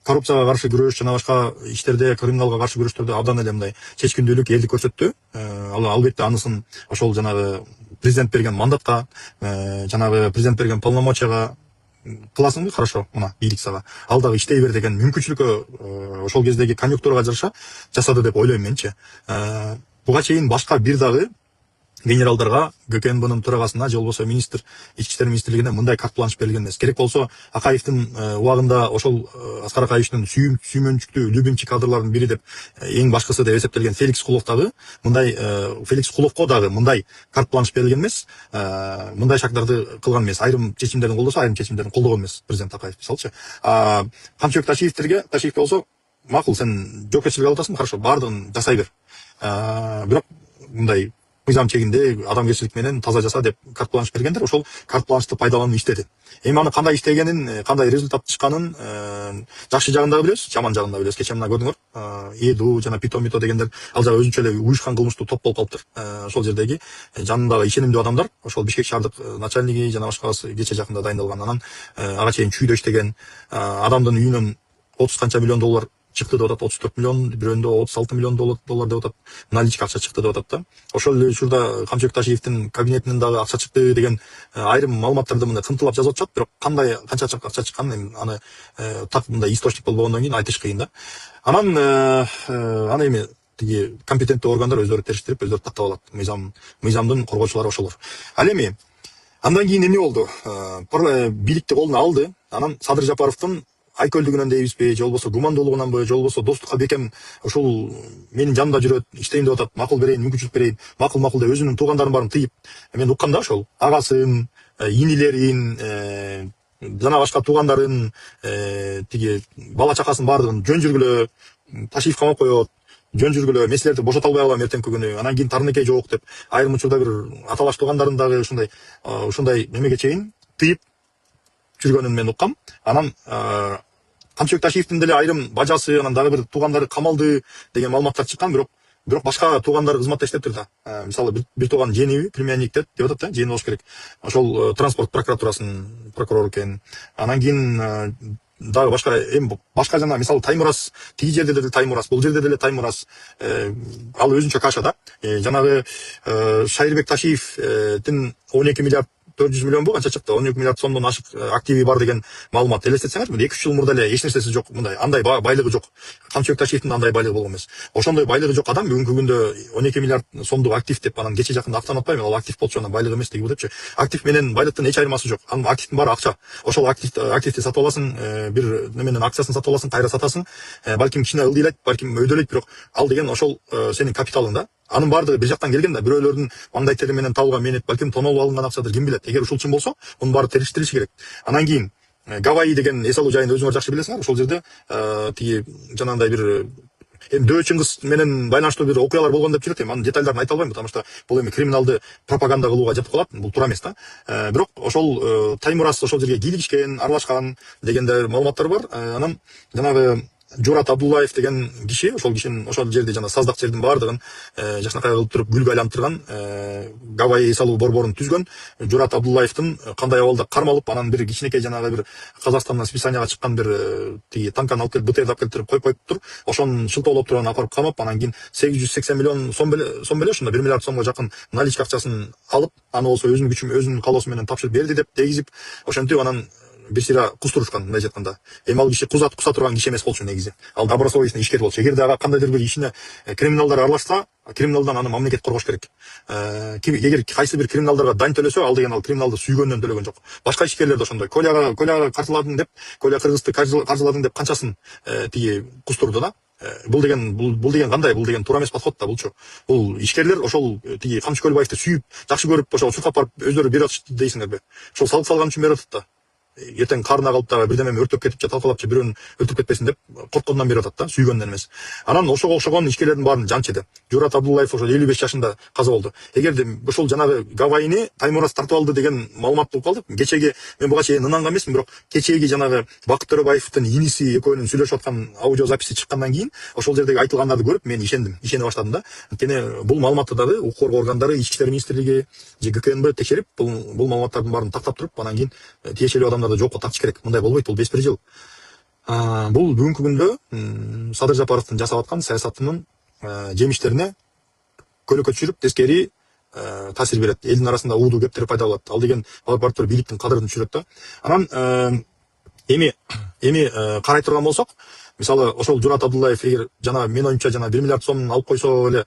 коррупцияга каршы күрөш жана башка иштерде, криминалга каршы күрөштөрдө абдан эле мындай чечкиндүүлүк, элдик көрсөттү. Албетте анысын ошол жанагы президент берген мандатка, жанагы президент берген полномочияга кыласыңбы, хорошо, мына бийлик сага, ал дагы иштей бер деген мүмкүнчүлүккө ошол кездеги конъюнктурага жараша жасады деп ойлойм менчи. Буга чейин башка бир дагы генералдарга, ГКНБнын төрагасына, же болбосо министр, ички иштер министрлигине мындай карт-бланш берилген эмес. Керек болсо Акаевдин убагында ошол Аскар Акаевдин сүймөнчүктүү любимчи кадрлардын бири деп эң башкысы деп эсептелген Феликс Кулов дагы мындай, Феликс Куловко дагы мындай карт-бланш берилген эмес, мындай шарттарды кылган эмес. Айрым чечимдерин колдосо, айрым чечимдерин колдогон эмес президент Акаев, мисалчы. Камчыбек Ташиевке болсо, макул, сен жоопкерчилик алып атасың, хорошо, баардыгын жасай бер. Бирок мындай мыйзам чегинде адамгерчилик менен таза жаса деп карт-бланш бергендер, ошол карт-бланшты пайдаланып иштеди. Эми аны кандай иштегенин, кандай результат чыкканын жакшы жагын да билебиз, жаман жагын да билебиз. Кече мына көрдүңөр, Эду жана Пито деген ал жагы өзүнчө эле уюшкан кылмыштуу топ болуп калыптыр. Ошол жердеги жанындагы ишенимдүү адамдар, ошол Бишкек шаардык начальниги жана башкасы кече жакында дайындалган, анан ага чейин чүйдө иштеген адамдын үйүнөн 30 канча миллион доллар чыкты деп атат, 34 миллион, бирөөндө 36 миллион доллар деп атат, наличка акча чыкты деп атат да. Ошол эле учурда Камчыбек Ташиевдин кабинетинен дагы акча чыкты деген айрым маалыматтарды мындай кымтылап жазып атышат, бирок кандай канча акча чыкканын аны так мындай источник болбогондон кийин айтыш кыйын да. Анан аны эми тиги компетенттүү органдар өздөрү териштирип, өздөрү тактап алат. Мыйзамдын коргоочулары ошолор. Ал эми андан кийин эмне болду? Бийликти колуна алды. Анан Садыр Жапаровдун айкөлдүгүнөн дейбизби, же болбосо гумандуулугунанбы, же болбосо достукка бекем ушул менин жанымда жүрөт, иштейм деп атат, макул берейин, мүмкүнчүлүк берейин, макул деп өзүнүн туугандарын баарын тыйып, мен укканда ошол агасын, инилерин, жана башка туугандарын, тиги бала чакасын баардыгын жөн жүргүлө, Ташиев камап коет, жөн жүргүлө, мен силерди бошото албай калам эртеңки күнү, анан кийин Тарынеке жок деп, айрым учурда бир аталаш туугандарын дагы ушундай немеге чейин тыйып жүргөнүн мен уккам. Анан Камчыбек Ташиевдин деле айрым бажасы, анан дагы бир туугандары камалды деген маалыматтар чыккан, бирок башка туугандары кызматта иштептир да. Мисалы бир тууган жээниби, племянник деп атат да, жээни болуш керек. Ошол транспорт прокуратурасынын прокурору экен. Анан кийин дагы башка жана мисалы Таймурас, тиги жерде деле Таймурас, бул жерде деле Таймурас, ал өзүнчө каша да. Жанагы Шайырбек Ташиевдин 12 миллиард 400 миллионбу канча чыкты, 12 миллиард сомдон ашык активи бар деген маалымат элестетсеңер, 2-3 жыл мурда эле эч нерсеси жок, мындай андай байлыгы жок. Камчыбек Ташиевдин андай байлыгы болгон эмес. Ошондой байлыгы жок адам бүгүнкү күндө 12 миллиард сомдук актив деп, анан кече жакында актан атпайбы, ал актив болчу, анан байлык эмес деген депчи. Актив менен байлыктын эч айырмасы жок. Анын активдин баары акча. Ошол активди сатып аласың, бир неменен акциясын сатып аласың, кайра сатасың. Балким кичине ылдыйлайт, балким өйдөлөйт, бирок ал деген ошол сенин капиталың да. Анын баардыгы бир жактан келген да, бирөөлөрдүн маңдай тери менен табылган менет, балким тонолуп алынган акчадыр, ким билет. Эгер ушул чын болсо, мунун баары териштирилиши керек. Анан кийин Гавайи деген эс алуу жайында өзүңөр жакшы билесиңер. Ошол жерде тиги жанагындай бир эми Дөө Чыңгыз менен байланыштуу бир окуялар болгон деп жүрөт. Эми анын детальдарын айта албайм, потому что бул эми криминалды пропаганда кылууга жатып калат. Бул туура эмес да. Бирок ошол Таймураз ошол жерге кийлигишкен, аралашкан дегендер маалыматтар бар. Анан жанагы Журат Абдуллаев деген киши, ошол кишинин ошол жерде жана саздак жердин баардыгын жакшынакай кылып туруп гүлгө айлантырган, Гавайи эс алуу борборун түзгөн Журат Абдуллаевдин кандай абалда кармалып, анан бир кичинекей жанагы бир Казакстандан списанияга чыккан бир тиги танканы алып келип БТРди алып келип коюп коюптур. Ошонун шылтоолоп турган апарып камап, анан кийин 880 миллион сом беле ошондо 1 миллиард сомго жакын наличка акчасын алып, аны болсо өзүнүн күчү өзүнүн каалоосу менен тапшырып берди деп дегизип, ошентип анан бир сыйра кустурушкан, мындай айтканда. Эми ал киши куса турган киши эмес болчу негизи. Ал добросовестный ишкер болчу. Эгерде ага кандайдыр бир ишине криминалдар аралашса, криминалдан аны мамлекет коргош керек. Эгер кайсы бир криминалдарга дань төлөсө, ал деген ал криминалды сүйгөндөн төлөгөн жок. Башка ишкерлер да ошондой. Коляга каржыладың деп, Коля кыргызды каржыладың деп канчасын тиги кустурду да. Бул деген кандай? Бул деген туура эмес подход да булчу. Бул ишкерлер ошол тиги Камчы Көлбаевди сүйүп, жакшы көрүп, ошол чуркап барып өздөрү берип атышты дейсиңерби? Ошол салык салган үчүн берип атат да. Ертең карына калып дагы бирдеме өртөп кетип же талкалап же бирөөнү өлтүрүп кетпесин деп корккондон берип атат да, сүйгөндөн эмес. Анан ошого окшогон ишкерлердин баарын жанчыды. Журат Абдуллаев ошо 55 жашында каза болду. Эгерде ошол жанагы Гавайини Таймураз тартып алды деген маалымат болуп калды. Кечеги мен буга чейин ынанган эмесмин, бирок кечеги жанагы Бакыт Төрөбаевдин иниси экөөнүн сүйлөшүп аткан аудио записи чыккандан кийин ошол жердеги айтылгандарды көрүп мен ишене баштадым да. Анткени бул маалыматты дагы укук коргоо органдары, Ички иштер министрлиги же ГКНБ текшерип, бул маалыматтардын баарын тактап туруп, анан кийин тиешелүү адамдарды жокко тартыш керек. Мындай болбойт, бул беспредел. Бул бүгүнкү күндө Садыр Жапаровдун жасап аткан саясатынын жемиштерине көлөкө түшүрүп, тескери таасир берет. Элдин арасында уудуу кептер пайда болот. Ал деген барып туруп бийликтин кадырын түшүрөт да. Анан эми карай турган болсок, мисалы ошол Журат Абдуллаев эгер жана мен оюмча жана 1 миллиард сомун алып койсо эле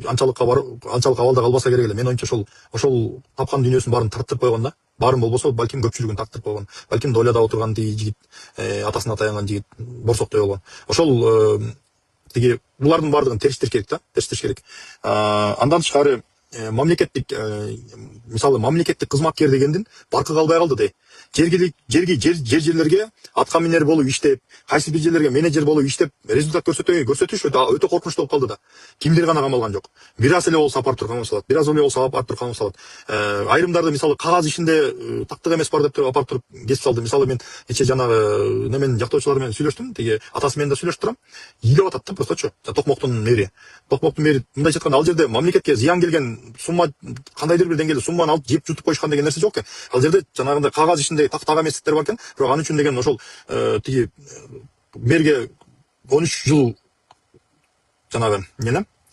анчалык абалда калбаса керек эле. Мен оюмча ошол тапкан дүйнөсүн баарын тарттырып койгон да. Баарын болбосо балким көпчүлүгүн тарттырып койгон. Балким дойлада отурган тиги жигит, атасына таяган жигит борсоктой болгон. Ошол тиги булардын баардыгын териштириш керек да, териштириш керек. Андан тышкары мамлекеттик мисалы мамлекеттик кызматкер дегендин баркы калбай калды дей. Жерлерге атка минер болуп иштеп, кайсы бир жерлерге менеджер болуп иштеп, результат көрсөтүш өтө коркунучтуу болуп калды да. Кимдир гана камалган жок. Бир аз эле болсо апарып туруп камап салат. Бир аз эле болсо апарып туруп камап салат. Айрымдарды мисалы кагаз ишинде тактык эмес бар деп апарып туруп кесип салды. Мисалы мен кече жанагы немен жактоочулар менен сүйлөштүм. Тиги атасы менен да сүйлөшүп турам. Ийилеп атат да просточу. Токмоктун мэри мындай айтканда, ал жерде мамлекетке зыян келген сумма, кандайдыр бир деңгээлде сумманы алып жеп жутуп коюшкан деген нерсе жок экен. Ал жерде жанагындай кагаз ишинде так эместиктер бар экен. Бирок ал үчүн деген ошол тиги мэрге 13 жыл жанагы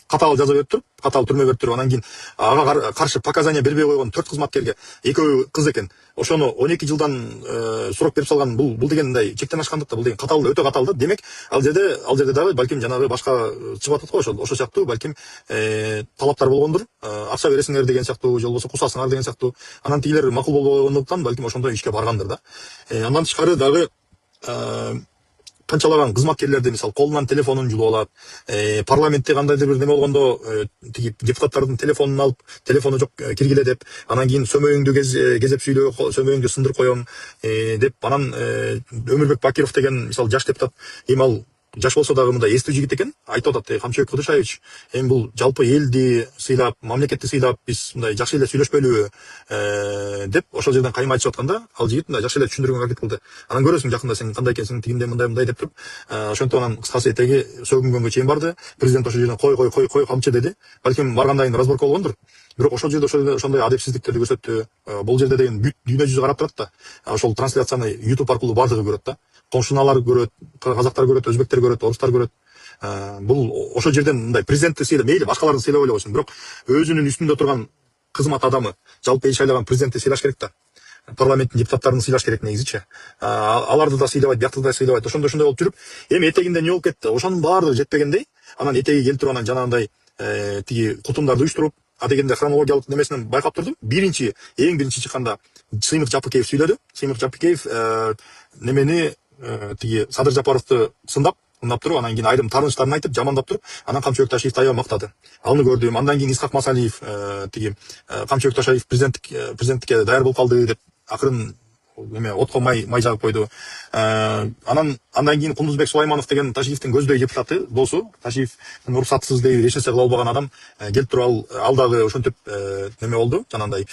катаал жаза берип туруп, катаал түрмө берип туруп, анан кийин ага каршы показания бербей койгон 4 кызматкерге, экөө кыз экен, ошону 12 жылдан срок берип салган. Бул деген мындай чектен ашкандык да, бул деген катаал, өтө катаал да. Демек ал жерде дагы балким жанагы башка чыгып атат го, ошо сыяктуу балким талаптар болгондур. Акча бересиңер деген сыяктуу, же болбосо кусасыңар деген сыяктуу. Анан тигилер макул болгондуктан балким ошондой ишке баргандыр да. Андан тышкары дагы канчалаган кызматкерлерди мисалы колунан телефонун жулуп алат, парламентте кандайдыр бир неме болгондо тиги депутаттардын телефонун алып, телефону жок киргиле деп, анан кийин сөмөйүңдү кезеп сүйлө, сөмөйүңдү сындырып коем деп, анан Өмүрбек Бакиров деген мисалы жаш депутат, эми ал жаш болсо дагы мындай эстүү жигит экен, айтып атат, Камчыбек Кудышаевич, эми бул жалпы элди сыйлап, мамлекетти сыйлап, биз мындай жакшы эле сүйлөшпөлүбү деп ошол жерден кайма айтышып атканда, ал жигит мындай жакшы эле түшүндүргөнгө аракет кылды. Анан көрөсүң жакында сен кандай экенсиң, тигиндей мындай деп туруп, ошентип анан кыскасы этеги сөгүнгөнгө чейин барды. Президент ошол жерден кой камчы деди. Балким баргандан кийин разборка болгондур. Бирок ошол жерде ошондой адепсиздиктерди көрсөттү. Бул жерде деген бүт дүйнө жүзү карап турат да. Ошол трансляцияны YouTube аркылуу бардыгы көрөт да. Комшуналар көрөт, казактар көрөт, өзбектер көрөт, орустар көрөт. Бул ошол жерден мындай президентти сыйлап, мейли башкаларды сыйлап эле койсун, бирок өзүнүн үстүндө турган кызмат адамы, жалпы эл шайлаган президентти сыйлаш керек да. Парламенттин депутаттарын сыйлаш керек негизичи. Аларды да сыйлабайт, биякты да сыйлабайт. Ошондой болуп жүрүп, эми этегинде эмне болуп кетти? Ошонун баардыгы жетпегендей, анан этеги келтирип анан жанагындай тиги кутумдарды уюштуруп, дегенде хронологиялык немесинен байкап турдум. Эң биринчи чыкканда Сыймык Жапыкеев сүйлөдү. Сыймык Жапыкеев немени тиги Садыр Жапаровду сындап, мындап туруп, анан кийин айрым таарынычтарын айтып, жамандап туруп, анан Камчыбек Ташиевди аябай мактады. Аны көрдүм. Андан кийин Исхак Масалиев тиги Камчыбек Ташиев президенттикке даяр болуп калды деп акырын эме отко май жагып койду. Андан кийин Кундузбек Сулайманов деген Ташиевдин көздөй депутаты, досу, Ташиевдин уруксатсыз дейбир эч нерсе кыла албаган адам келип туруп ал дагы ошентип неме болду. Жанагындай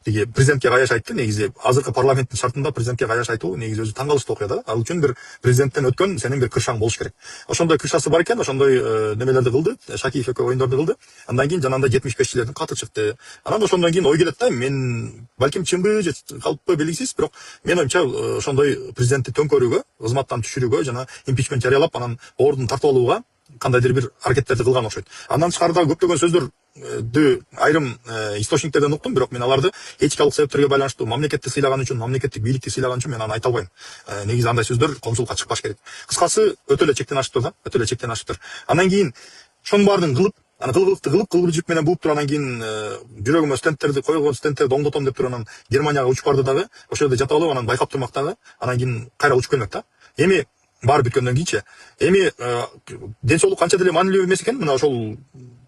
тиги президентке каяш айтты. Негизи азыркы парламенттин шартында президентке каяш айтуу негизи өзү таң калыштуу окуя да. Ал үчүн бир президенттен өткөн сенин бир кыршаң болуш керек. Ошондой кыршасы бар экен, ошондой немелерди кылды. Шакиев экөө оюндорду кылды. Андан кийин жанагындай 75-чилердин каты чыкты. Анан ошондон кийин ой келет да, мен балким чынбы же калппы белгисиз, бирок мен оюмча ошондой президентти төңкөрүүгө, кызматтан түшүрүүгө жана импичмент жарыялап, анан ордун тартып алууга кандайдыр бир аракеттерди кылган окшойт. Андан тышкары көптөгөн сөздөрдү айрым источниктерден уктум, бирок мен аларды этикалык себептерге байланыштуу, мамлекетти сыйлаган үчүн, мамлекеттик бийликти сыйлаган үчүн мен аны айта албайм. Негизи андай сөздөр коомчулукка чыкпаш керек. Кыскасы өтө эле чектен ашыптыр да, өтө эле чектен ашыптыр. Андан кийин шонун баарын кылып, аны кылып жип менен бууп туруп, анан кийин жүрөгүмө стенттерди койгон, стенттерди оңдотом деп туруп, анан Германияга учуп барды дагы, ошол жерде жатып алып, анан байкап турмак дагы, анан кийин кайра учуп келмек да. Эми баары бүткөндөн кийинчи, эми ден соолук канча деле маанилүү эмес экен, мына ошол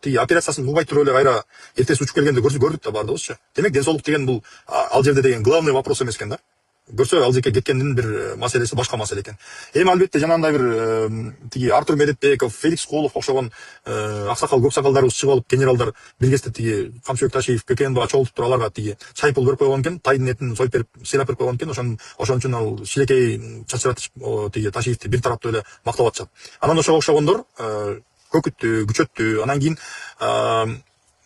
тиги операциясын кылбай туруп эле кайра эртеси учуп келгенде көрдүк да баардыгыбызчы. Демек ден соолук деген бул ал жерде деген главный вопрос эмес экен да. Көрсө ал жерге кеткендин бир маселеси башка маселе экен. Эми албетте жанагындай бир тиги Артур Медетбеков, Феликс Кулов окшогон аксакал көк сакалдарыбыз чыгып алып, генералдар биргесте тиги Камчыбек Ташиев, Көкенбай чогултуп туруп аларга тиги чай пул берип койгон экен, тайдын этин союп берип, сыйлап берип койгон экен. Ошон үчүн ал шилекей чачыратып тиги Ташиевди бир тараптуу эле мактап атышат. Анан ошого окшогондор көкүттү, күчөттү. Анан кийин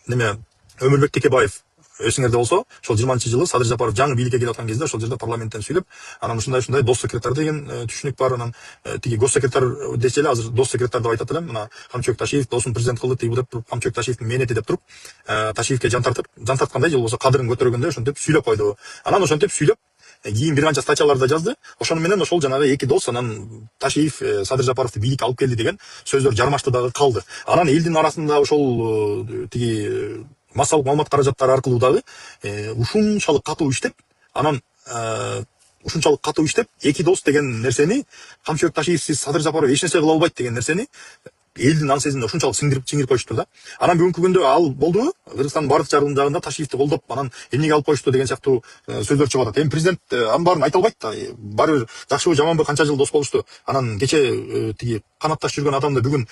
неме Өмүрбек Текебаев эсиңерде болсо, ошол 20-жылы Садыр Жапаров жаңы бийликке келип аткан кезде ошол жерде парламенттен сүйлөп, анан ушундай дос секретар деген түшүнүк бар. Анан тиги гос секретар десе эле, азыр дос секретар деп айтат элем. Мына Камчыбек Ташиев досун президент кылды тиги деп туруп, Камчыбек Ташиевдин менети деп туруп, Ташиевке жан тарткандай же болбосо кадырын көтөргөндө ошентип сүйлөп койду. Анан ошентип сүйлөп, кийин бир канча статьялар да жазды. Ошону менен ошол жанагы эки дос, анан Ташиев Садыр Жапаровду бийликке алып келди деген сөздөр жармашты дагы калды. Анан элдин арасында ошол тиги массалык маалымат каражаттары аркылуу дагы ушунчалык катуу иштеп, анан ушунчалык катуу иштеп, эки дос деген нерсени, Камчыбек Ташиевсиз Садыр Жапаров эч нерсе кыла албайт деген нерсени элдин аңсезине ушунчалык сиңирип коюшту да. Анан бүгүнкү күндө ал болдубу? Кыргызстандын бардык жагында Ташиевди колдоп, анан эмнеге алып коюшту деген сыяктуу сөздөр чыгып атат. Эми президент анын баарын айта албайт да. Баары бир жакшыбы жаманбы канча жыл дос болушту. Анан кече тиги канатташ жүргөн адамды бүгүн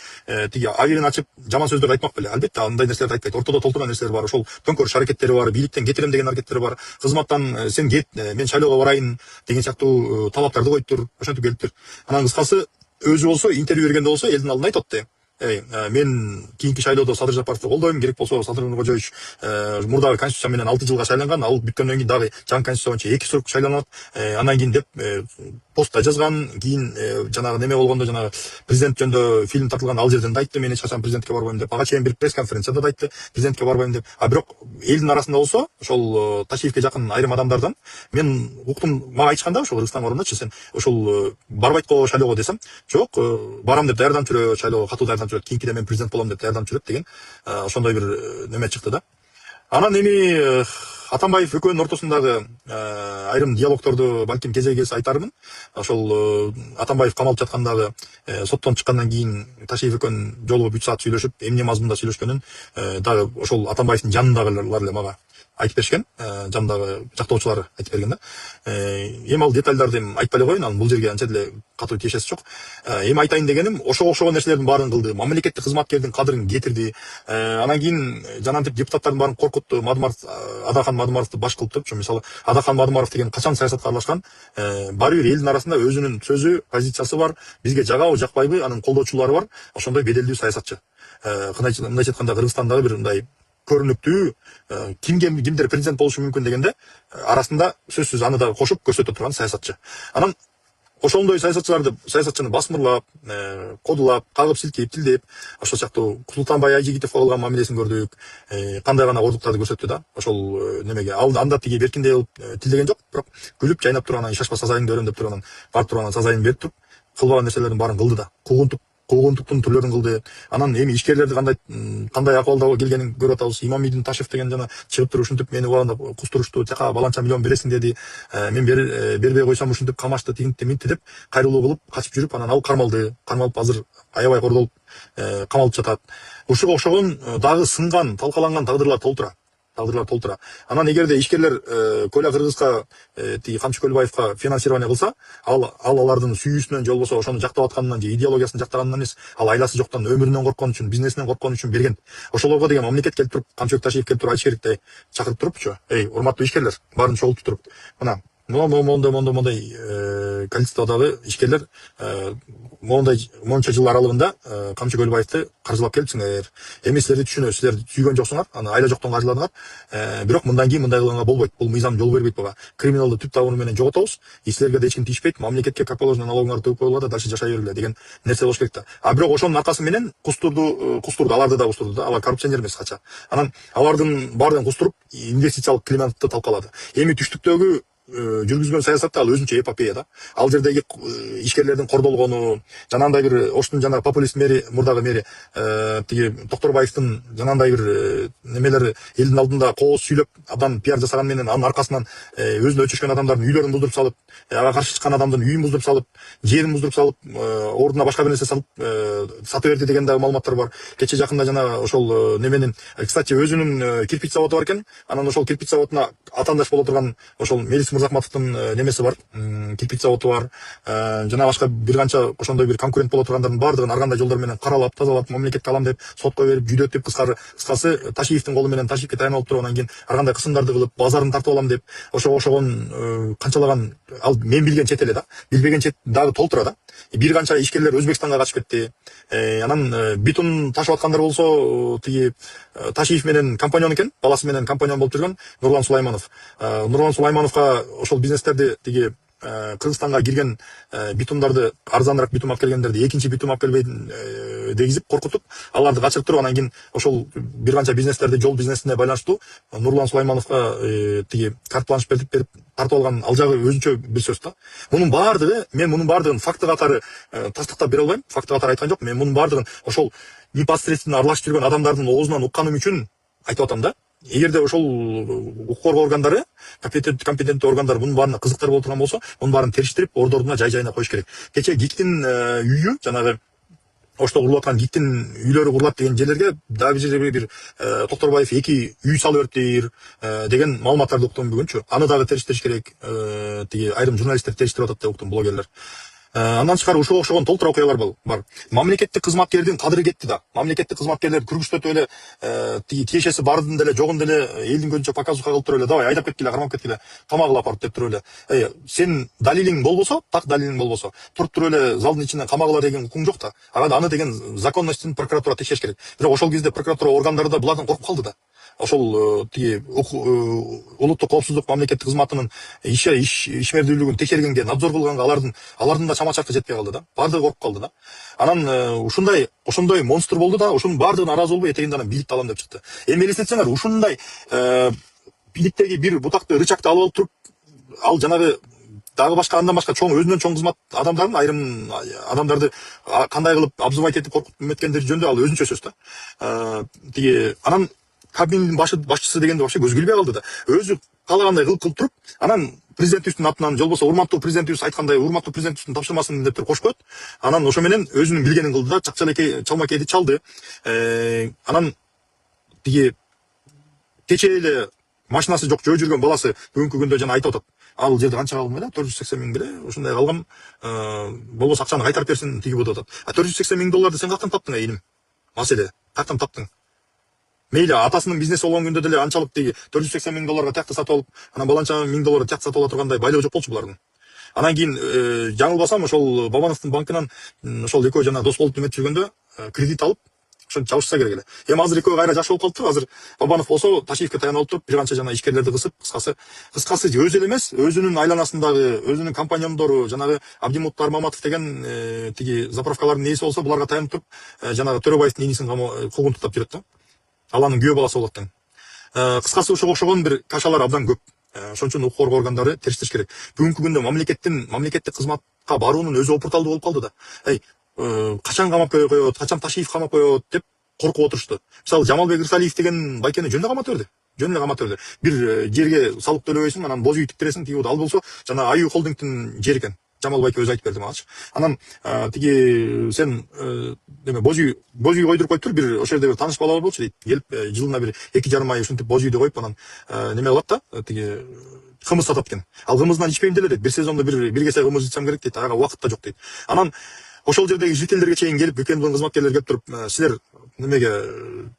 тиги агирин ачып жаман сөздөрдү айтмак беле. Албетте андай нерселерди айтпайт. Ортодо толтурган нерселер бар. Ошол төңкөрүш аракеттери бар, бийликтен кетирем деген аракеттери бар. Кызматтан сен кет, мен шайлоого барайын деген сыяктуу талаптарды коюптур, ошентип келиптир. Анан кыскасы өзү болсо интервью бергенде болсо элдин алдына айтат да. Мен кийинки шайлоодо Садыр Жапаровду колдойм, керек болсо Садыр Нуркожоевич мурдагы конституция менен 6 жылга шайланган, ал бүткөндөн кийин дагы жаңы конституция боюнча 2 срок шайланат. Андан кийин деп постта жазган, кийин жанагы неме болгондо, жанагы президент жөнүндө фильм тартылган, ал жерден да айтты, мен эч качан президентке барбайм деп. Ага чейин бир пресс конференцияда да айтты, президентке барбайм деп. Бирок элдин арасында болсо, ошол Ташиевке жакын айрым адамдардан мен уктум, мага айтышканда ошол Кыргызстан ордундачы, сен ошол барбайт го шайлоого десем, жок, барам деп даярданып жүрө, шайлоого катуу даярданып жүрөт, кийинкиде мен президент болом деп даярданып жүрөт деген ошондой бир неме чыкты да. Анан эми Атамбаев экөөнүн ортосундагы айрым диалогторду балким кезеги келсе айтармын. Ошол Атамбаев камалып жаткандагы соттон чыккандан кийин Ташиев экөөнүн жолугуп 3 саат сүйлөшүп, эмне мазмунда сүйлөшкөнүн дагы ошол Атамбаевдин жанындагылар эле мага айтып беришкен, жанындагы жактоочулары айтып берген да. Эми ал детальдарды айтпай эле коеюн, анын бул жерге анча деле катуу тиешеси жок. Эми айтайын дегеним, ошого окшогон нерселердин баарын кылды, мамлекеттик кызматкердин кадырын кетирди. Анан кийин жанагынтип депутаттардын баарын коркутту, Адахан Мадумаровду баш кылып туруп, мисалы Адахан Мадумаров деген качан саясатка аралашкан, баары бир элдин арасында өзүнүн сөзү, позициясы бар, бизге жагабы, жакпайбы, анын колдоочулары бар, ошондой беделдүү саясатчы. Мындайча айтканда Кыргызстандагы бир мындай көрүнүктүү кимдер президент болушу мүмкүн дегенде арасында сөзсүз аны да кошуп көрсөтө турган саясатчы. Анан ошондой саясатчыны басмырлап, кодулап, кагып силкейип, тилдеп, ошол сыяктуу Султанбай Айжигитов кылган мамилесин көрдүк. Кандай гана ордуктарды көрсөттү да. Ошол немеге анда тиги беркиндей кылып тилдеген жок, бирок күлүп жайнап туруп, анан шашпа сазайыңды өрөм деп туруп, анан барып туруп анан сазайын берип туруп, кылбаган нерселердин баарын кылды да. куугунтуктун түрлөрүн кылды. Анан эми ишкерлерди кандай акыбалда келгенин көрүп атабыз. Имамидин Ташев деген жана чыгып туруп ушинтип мени убагында кустурушту. Тияка баланча миллион бересиң деди. Мен бербей койсом ушинтип камашты, тигинтти минтти деп кайрылуу кылып качып жүрүп, анан ал кармалды. Кармалып азыр аябай кордолуп камалып жатат. Ушуга окшогон дагы сынган, талкаланган тагдырлар толтура. Анан эгерде ишкерлер Коля Кыргызга тиги Камчы Көлбаевка финансирование кылса, ал алардын сүйүүсүнөн же болбосо ошону жактап атканынан же идеологиясын жактаганынан эмес, ал айласы жоктан, өмүрүнөн корккон үчүн, бизнесинен корккон үчүн берген. Ошолорго деген мамлекет келип туруп, Камчыбек Ташиев келип туруп айтыш керек да, чакырып турупчу. Урматтуу ишкерлер, баарын чогултуп туруп, мына мондай количестводагы ишкерлер монча жыл аралыгында Камчы Көлбаевди каржылап келипсиңер. Эми силерди түшүнөбүз, силер сүйгөн жоксуңар, аны айла жоктон каржыладыңар. Бирок мындан кийин мындай кылганга болбойт. Бул мыйзам жол бербейт буга. Криминалды түп табыны менен жоготобуз. Силерге да эч ким тийишпейт. Мамлекетке как положено налогуңарды төгүп коюлат, дальше жашай бергиле деген нерсе болуш керек да. Бирок ошонун аркасы менен кустурду, аларды да кустурду да. Алар коррупционер эмес кача. Анан алардын баарын кустуруп, инвестициялык климатты талкалады. Эми түштүктөгү жүргүзгөн саясатта ал өзүнчө эпопея да. Ал жердеги ишкерлердин кордолгону, жанагындай бир Оштун жана популист мэри, мурдагы мэри тиги Токторбаевдин жанагындай бир немелери элдин алдында кооз сүйлөп, абдан пиар жасаган менен анын аркасынан өзүнө өчүшкөн адамдардын үйлөрүн буздуруп салып, ага каршы чыккан адамдын үйүн буздуруп салып, жерин буздуруп салып, ордуна башка бир нерсе салып сатып берди деген дагы маалыматтар бар. Кече жакында жана ошол неменин, кстати, өзүнүн кирпич заводу бар экен. Анан ошол кирпич заводуна атаандаш боло турган ошол Мелис Мырзахматовдун немеси бар, кирпич заводу бар. Жана башка бир канча ошондой бир конкурент боло тургандардын баардыгын ар кандай жолдор менен каралап, тазалап, мамлекетке алам деп сотко берип, жүдөтүп, кыскасы Ташиевдин колу менен Ташиевке таянып туруп, анан кийин ар кандай кысымдарды кылып, базарын тартып алам деп, ошого окшогон канчалаган, ал мен билген чет эле да, билбеген чет дагы толтура да. Бир канча ишкерлер Өзбекстанга качып кетти. Анан битум ташып аткандар болсо, тиги Ташиев менен компаньон экен, баласы менен компаньон болуп жүргөн Нурлан Сулайманов. Нурлан Сулаймановго ошол бизнестерди тиги Кыргызстанга кирген битумдарды, арзаныраак битум алып келгендерди экинчи битум алып келбей дегизип коркутуп, аларды качырып туруп, анан кийин ошол бир канча бизнестерди жол бизнесине байланыштуу Нурлан Сулаймановго тиги карт-бланш берип тартып алган, ал жагы өзүнчө бир сөз да. Мен мунун баардыгын факты катары тастыктап бере албайм. Факты катары айткан жок. Мен мунун баардыгын ошол непосредственно аралашып жүргөн адамдардын оозунан укканым үчүн айтып атам да. Эгерде ошол укук коргоо органдары, компетенттүү органдар мунун баарына кызыктар боло турган болсо, мунун баарын териштирип, ордуна жай-жайына коюш керек. Кече ГИКтин үйү, жанагы Ошто курулуп аткан ГИКтин үйлөрү курулат деген жерлерге дагы бир жерге бир Токторбаев 2 үй салып бериптир деген маалыматтарды уктум бүгүнчү. Аны дагы териштириш керек. Тиги айрым журналисттер териштирип атат деп уктум, блогерлер. Андан тышкары ушуга окшогон толтура окуялар бар. Мамлекеттик кызматкердин кадыры кетти да. Мамлекеттик кызматкерлер күргүчтөтүп эле тиги тиешеси бардын деле, жогун деле элдин көзүнчө показуха кылып туруп эле, давай айдап кеткиле, кармап кеткиле, камагыла апарып деп туруп эле. Сен далилиң болбосо, так далилиң болбосо, туруп туруп эле залдын ичинен камагыла деген укуң жок да. Аны деген законностун прокуратура текшериш керек. Бирок ошол кезде прокуратура органдары да булардан коркуп калды да. Ошол тиги улуттук коопсуздук мамлекеттик кызматынын ишмердүүлүгүн текшергенге, надзор кылганга алардын да чама-чаркы жетпей калды да. Баардыгы коркуп калды да. Анан ошондой монстр болду да, ошонун баардыгына ыраазы болбой этегинде анан бийликти алам деп чыкты. Эми элестетсеңер, ушундай бийликтеги бир бутакты рычагты алып алып туруп, ал жанагы дагы башка андан башка өзүнөн чоң кызмат адамдарын, айрым адамдарды кандай кылып обзывать этип коркутуп эметкендери жөнүндө ал өзүнчө сөз да. Тиги анан Кабминдин башчысы дегенде вообще көзгө илбей калды да. Өзү каалагандай кылып туруп, анан президентибиздин атынан, же болбосо урматтуу президентибиз айткандай, урматтуу президентибиздин тапшырмасын деп туруп кошуп коет. Анан ошо менен өзүнүн билгенин кылды да, чалмакейди чалды. Анан тиги кече эле машинасы жок жөө жүргөн баласы бүгүнкү күндө жана айтып атат. Ал жерде канча калган беле? 480 миң беле? Ушундай калган. Болбосо акчаны кайтарып берсин тиги деп атат. 480 миң долларды сен каяктан таптың, иним? Маселе, каяктан таптың? Мейли атасынын бизнеси болгон күндө деле анчалык тиги 480 миң долларга тиякты сатып алып, анан баланча миң долларга тиякты сатып ала тургандай байлыгы жок болчу булардын. Анан кийин жаңылбасам ошол Бабановдун банкынан ошол экөө жана дос болуп эметип жүргөндө кредит алып, ошону жабышса керек эле. Эми азыр экөө кайра жакшы болуп калыптыр. Азыр Бабанов болсо Ташиевке таянып алып туруп, бир канча жана ишкерлерди кысып, кыскасы өзү эле эмес, өзүнүн айланасындагы, өзүнүн компаньондору, жанагы Абдимуттар Маматов деген тиги заправкалардын ээси болсо, буларга таянып туруп, жанагы Төрөбаевдин инисин куугунтуктап жүрөт да. Ал анын күйөө баласы болот тең. Кыскасы ошого окшогон бир кашалар абдан көп. Ошон үчүн укук коргоо органдары териштириш керек. Бүгүнкү күндө мамлекеттик кызматка баруунун өзү опурталдуу болуп калды да. качан камап коет, качан Ташиев камап коет деп коркуп отурушту. Мисалы Жамалбек Ырсалиев деген байкени жөн эле камап берди. Жөн эле камап берди. Бир жерге салык төлөбөйсүң, анан боз үй тиктиресиң, тиги ал болсо жана Аю холдингдин жери экен. Жамал байке өзү айтып берди магачы. Анан тиги сен неме боз үй койдуруп коюптур, бир ошол жерде бир тааныш бала болчу дейт. Келип жылына бир 2,5 ай ушинтип боз үйдө коюп анан неме кылат да, тиги кымыз сатат экен. Ал кымыздан ичпейм деле дейт. Бир сезондо бир кесе кымыз ичсем керек дейт. Ага убакыт да жок дейт. Анан ошол жердеги жителдерге чейин келип, БКНБнын кызматкерлери келип туруп, силер немеге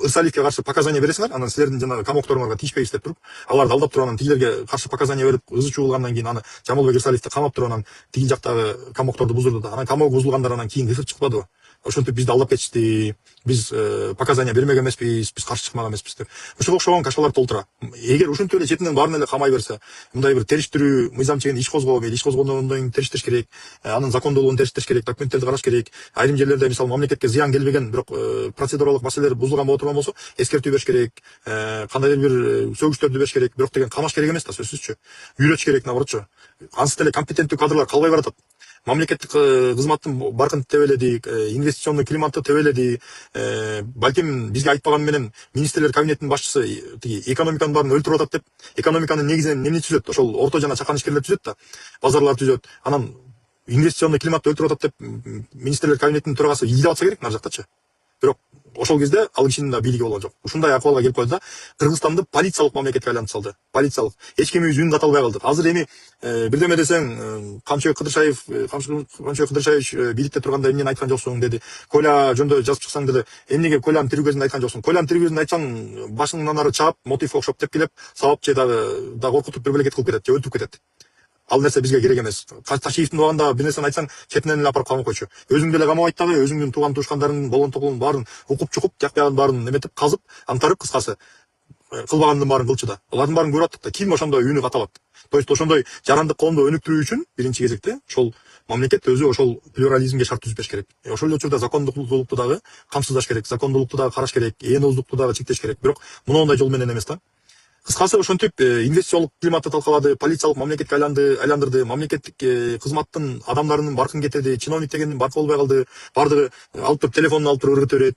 Ырсалиевке каршы показания бересиңер, анан силердин жанагы камокторуңарга тийишпейбиз деп туруп, аларды алдап туруп, анан тигилерге каршы показания берип, ызы чуу кылгандан кийин аны Жамалбек Ырсалиевди камап туруп, анан тигил жактагы камокторду буздурду да. Анан камок бузулгандар анан кийин кыйкырып чыкпадыбы? Ошентип бизди алдап кетишти, биз показания бермеген эмеспиз, биз каршы чыкмаган эмеспиз деп. Ошого окшогон кашалар толтура. Эгер ушинтип эле четинен баарын эле камай берсе, мындай бир териштирүү мыйзам чегинде иш козгоо, иш козгондон кийин териштириш керек, анын закондуулугун териштириш керек, документтерди караш керек. Айрым жерлерде мисалы мамлекетке зыян келбеген, бирок процедуралык маселелер бузулган боло турган болсо, эскертүү бериш керек, кандайдыр бир сөгүштөрдү бериш керек, бирок деген камаш керек эмес да, сөзсүзчү. Үйрөтүш керек наоборотчу. Ансыз деле компетенттүү кадрлар калбай баратат. Мамлекеттик кызматтын баркын тебеледи, инвестиционный климатты тебеледи. Балким бизге айтпаган менен министрлер кабинетинин башчысы тиги экономиканын баарын өлтүрүп атат деп, экономиканын негизинен эмне түзөт? Ошол орто жана чакан ишкерлер түзөт да, базарлар түзөт. Анан инвестиционный климатты өлтүрүп атат деп министрлер кабинетинин төрагасы ийдеп атса керек нар жактачы. Бирок ошол кезде ал кишинин да бийлиги болгон жок. Ушундай акыбалга келип калды да, Кыргызстанды полициялык мамлекетке айлантып салды. Полициялык. Эч кимибиз үн ката албай калдык. Азыр эми бирдеме десең, Камчыбек Кыдыршаевич бийликте турганда эмнени айткан жоксуң деди. Коля жөндө жазып чыксаң деле, эмнеге Колянын тирүү кезинде айткан жоксуң? Колянын тирүү кезинде айтсаң, башыңдан ары чаап, мотив окшоп тепкилеп, сабап же дагы коркутуп бир белекет кылып кетет, же өлтүрүп кетет. Ал нерсе бизге керек эмес. Ташиевдин убагында бир нерсени айтсаң, четинен эле апарып камап койчу. Өзүң деле камабайт дагы, өзүңдүн тууган туушкандарың болгон тополун баарын укуп чукуп, жакпаяган баарын неметип, казып, антарып, кыскасы кылбагандын баарын кылчу да. Алардын баарын көрүп аттык да. Ким ошондой үнү каталат? То есть ошондой жарандык коомду өнүктүрүү үчүн биринчи кезекте ошол мамлекет өзү ошол плюрализмге шарт түзүп бериш керек. Ошол эле учурда закондуулукту дагы камсыздаш керек, закондуулукту дагы караш керек, ооздукту дагы чектеш керек. Бирок мындай жол менен эмес да. Кыскасы ошентип инвестициялык климатты талкалады, полициялык мамлекетке айландырды, мамлекеттик кызматтын адамдарынын баркын кетирди, чиновник дегендин баркы болбой калды, бардыгы алып туруп телефонун алып туруп ыргытып берет.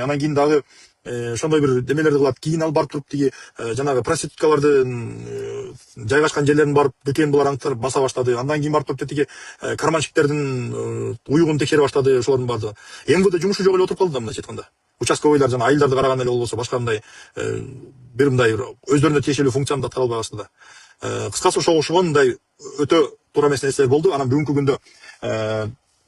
Анан кийин дагы ошондой бир демелерди кылат. Кийин ал барып туруп тиги жанагы проституткалардын жайгашкан жерлерин барып БКНБлар аңтарып баса баштады. Андан кийин барып туруп тиги карманщиктердин уюгун текшере баштады, ошолордун баардыгы. МВД жумушу жок эле отуруп калды да мындай айтканда. Участковыйлар жана айылдарды караган эле болбосо, башка мындай бир мындай өздөрүнө тиешелүү функцияны да аткара албай калышты да. Кыскасы ошого окшогон мындай өтө туура эмес нерселер болду. Анан бүгүнкү күндө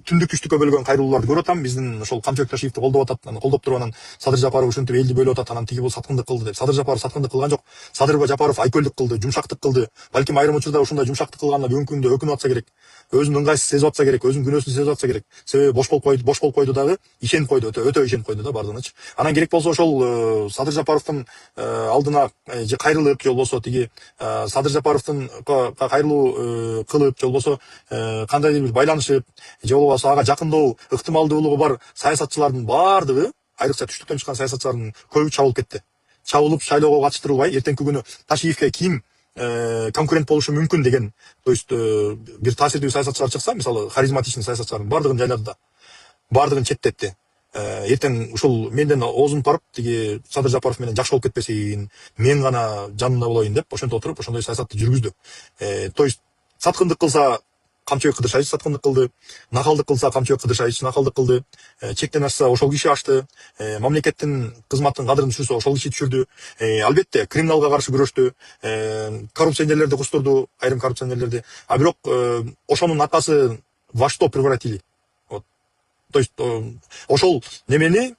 түндүк түштүккө бөлгөн кайрылууларды көрүп атам. Биздин ошол Камчыбек Ташиевди колдоп атат, колдоп туруп анан Садыр Жапаров ушинтип элди бөлүп атат, анан тиги бул саткындык кылды деп. Садыр Жапаров саткындык кылган жок. Садыр Жапаров айкөлдүк кылды, жумшактык кылды. Балким айрым учурда ушундай жумшактык кылганына бүгүнкү күндө өкүнүп атса керек. Өзүн ыңгайсыз сезип атса керек, өзүнүн күнөөсүн сезип атса керек. Себеби бош болуп койду дагы, ишенип койду, өтө ишенип койду да бардыгынычы. Анан керек болсо ошол Садыр Жапаровдун алдына же кайрылып, же болбосо тиги Садыр Жапаровдун кайрылуу кылып, же болбосо кандайдыр бир байланышып, же болбосо ага жакындоо ыктымалдуулугу бар саясатчылардын баардыгы, айрыкча түштүктөн чыккан саясатчылардын көбү чабылып кетти. Чабылып шайлоого катыштырылбай, эртеңки күнү Ташиевке ким конкурент болушу мүмкүн деген, то есть бир таасирдүү саясатчылар чыкса, мисалы харизматичный саясатчылардын баардыгын жайлады да. Баардыгын четтетти. Эртең ушул менден оозун барып, тиги Садыр Жапаров менен жакшы болуп кетпесин, мен гана жанында болоюн деп, ошентип отуруп, ошондой саясатты жүргүздү. То есть саткындык кылса Камчыбек Кыдыршаевич саткындык кылды, накалдык кылса Камчыбек Кыдыршаевич накалдык кылды, чектен ашса ошол киши ашты, мамлекеттин кызматтын кадырын түшүрсө ошол киши түшүрдү. Албетте криминалга каршы күрөштү, коррупционерлерди кустурду, айрым коррупционерлерди. А бирок ошонун аркасы во что превратили? Вот. То есть ошол немени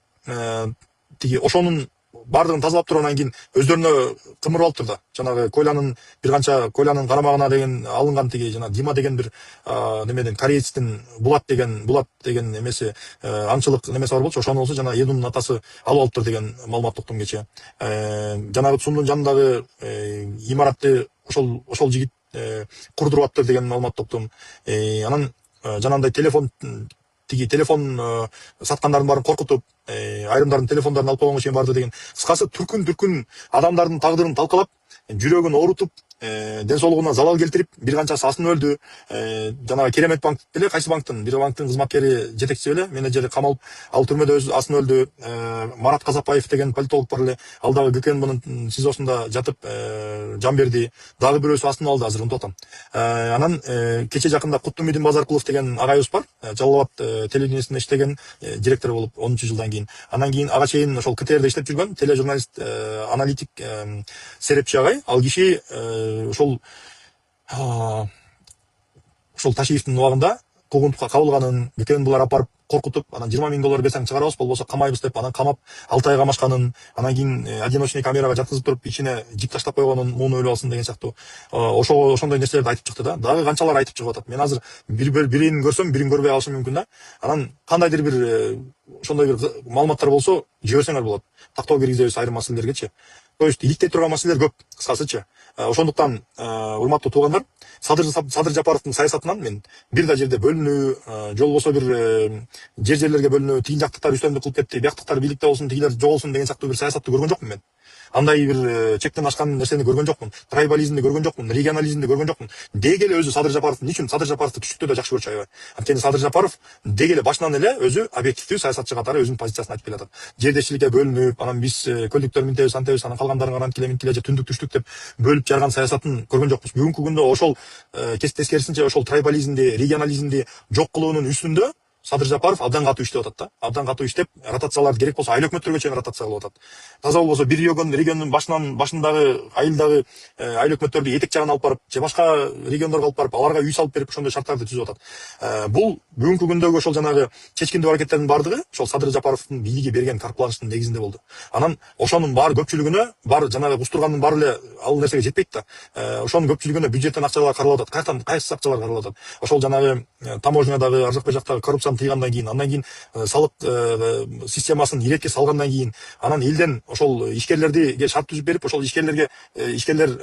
тиги ошонун бардыгын тазалап туруп анан кийин өздөрүнө кымырып алыптыр да. Жанагы Колянын бир канча Колянын карамагына деген алынган тиги жана Дима деген бир немеден корейцтин Булат деген эмеси аңчылык немеси бар болчу. Ошону болсо жана Эдунун атасы алып алыптыр деген маалымат уктум кечээ. Жанагы Цумдун жанындагы имаратты ошол жигит курдуруп аттыр деген маалымат уктум. Анан жанагындай телефон саткандардын баарын коркутуп, айрымдардын телефондорун алып койгонго чейин барды деген. Кыскасы түркүн адамдардын тагдырын талкалап, жүрөгүн оорутуп, ден соолугуна залал келтирип, бир канчасы астын өлдү. Жанагы Керемет банк беле, кайсы банктын, бир банктын кызматкери, жетекчиси беле, менеджери камалып, ал түрмөдө өз астын өлдү. Марат Казакбаев деген политолог бар эле, ал дагы ГКНБнын СИЗОсунда жатып, жан берди. Дагы бирөөсү астын алды, азыр унутуп атам. Анан кече жакында Куттумидин Базаркулов деген агайыбыз бар, Жалал Абад телевидениесинде иштеген, директор болуп 10 жылдан кийин. Анан кийин ага чейин ошол КТРде иштеп жүргөн тележурналист, аналитик Серепчи агай. Ал киши ошол Ташиевдин убагында куугунтукка кабылганын, ГКНБлар апарып коркутуп, анан 20 000 доллар берсең чыгарабыз, болбосо камайбыз деп, анан камап 6 айга камашканын, анан кийин одиночный камерага жаткызып туруп, ичине жип таштап койгонун, муну өлүп алсын деген сыяктуу ошондой нерселерди айтып чыкты да. Дагы канчалар айтып чыгып атат. Мен азыр бирин көрсөм, бирин көрбөй калышым мүмкүн да. Анан кандайдыр бир ошондой бир маалыматтар болсо, жиберсеңер болот. Тактоо киргизебиз айрым маселелергечи. То есть иликтей турган маселелер көп, кыскасычы. Ошондуктан, урматтуу туугандар, Садыр Жапаровдун саясатынан мен бир да жерде бөлүнүү, же болбосо бир жерлерге бөлүнүү, тигил жактыктар үстөмдүк кылып кетти, бияктыктар бийликте болсун, тигилер жоголсун деген сыяктуу бир саясатты көргөн жокмун мен. Андай бир чектен ашкан нерсени көргөн жокмун. Трайбализмди көргөн жокмун, регионализмди көргөн жокмун. Деги эле өзү Садыр Жапаров, үчүн Садыр Жапаровду түштүктө да жакшы көрчү аябай. Анткени Садыр Жапаров деги эле башынан эле өзү объективдүү саясатчы катары өзүнүн позициясын айтып келатат. Жердешчиликке бөлүнүп, анан биз көлдүктөр минтебиз, антебиз, анан калгандарын карантиле же түндүк түштүк деп бөлүп жарган саясатын көргөн жокпуз. Бүгүнкү күндө ошол тескерисинче ошол трайбализмди, регионализмди жок кылуунун үстүндө Садыр Жапаров абдан катуу иштеп атат да. Абдан катуу иштеп, ротациялар керек болсо айыл өкмөттөргө чейин ротация кылып атат. Таза болбосо бир региондун башындагы айылдагы айыл өкмөттөрдү этек жагына алып барып, же башка региондорго алып барып, аларга үй салып берип, ошондой шарттарды түзүп атат. Бул бүгүнкү күндөгү ошол жанагы чечкиндүү аракеттердин бардыгы ошол Садыр Жапаровдун бийлиги берген карпланыштын негизинде болду. Анан ошонун баары көпчүлүгүнө, бар жанагы кустургандын баары эле ал нерсеге жетпейт да. Ошонун көпчүлүгүнө бюджеттен акчалар каралып атат. Каяктан кайсы акчалар каралып атат? Ошол жанагы таможнядагы, ар жак бу жактагы коррупцияны тыйгандан кийин, андан кийин салык системасын иретке салгандан кийин, анан элден ошол ишкерлерге шарт түзүп берип, ошол ишкерлер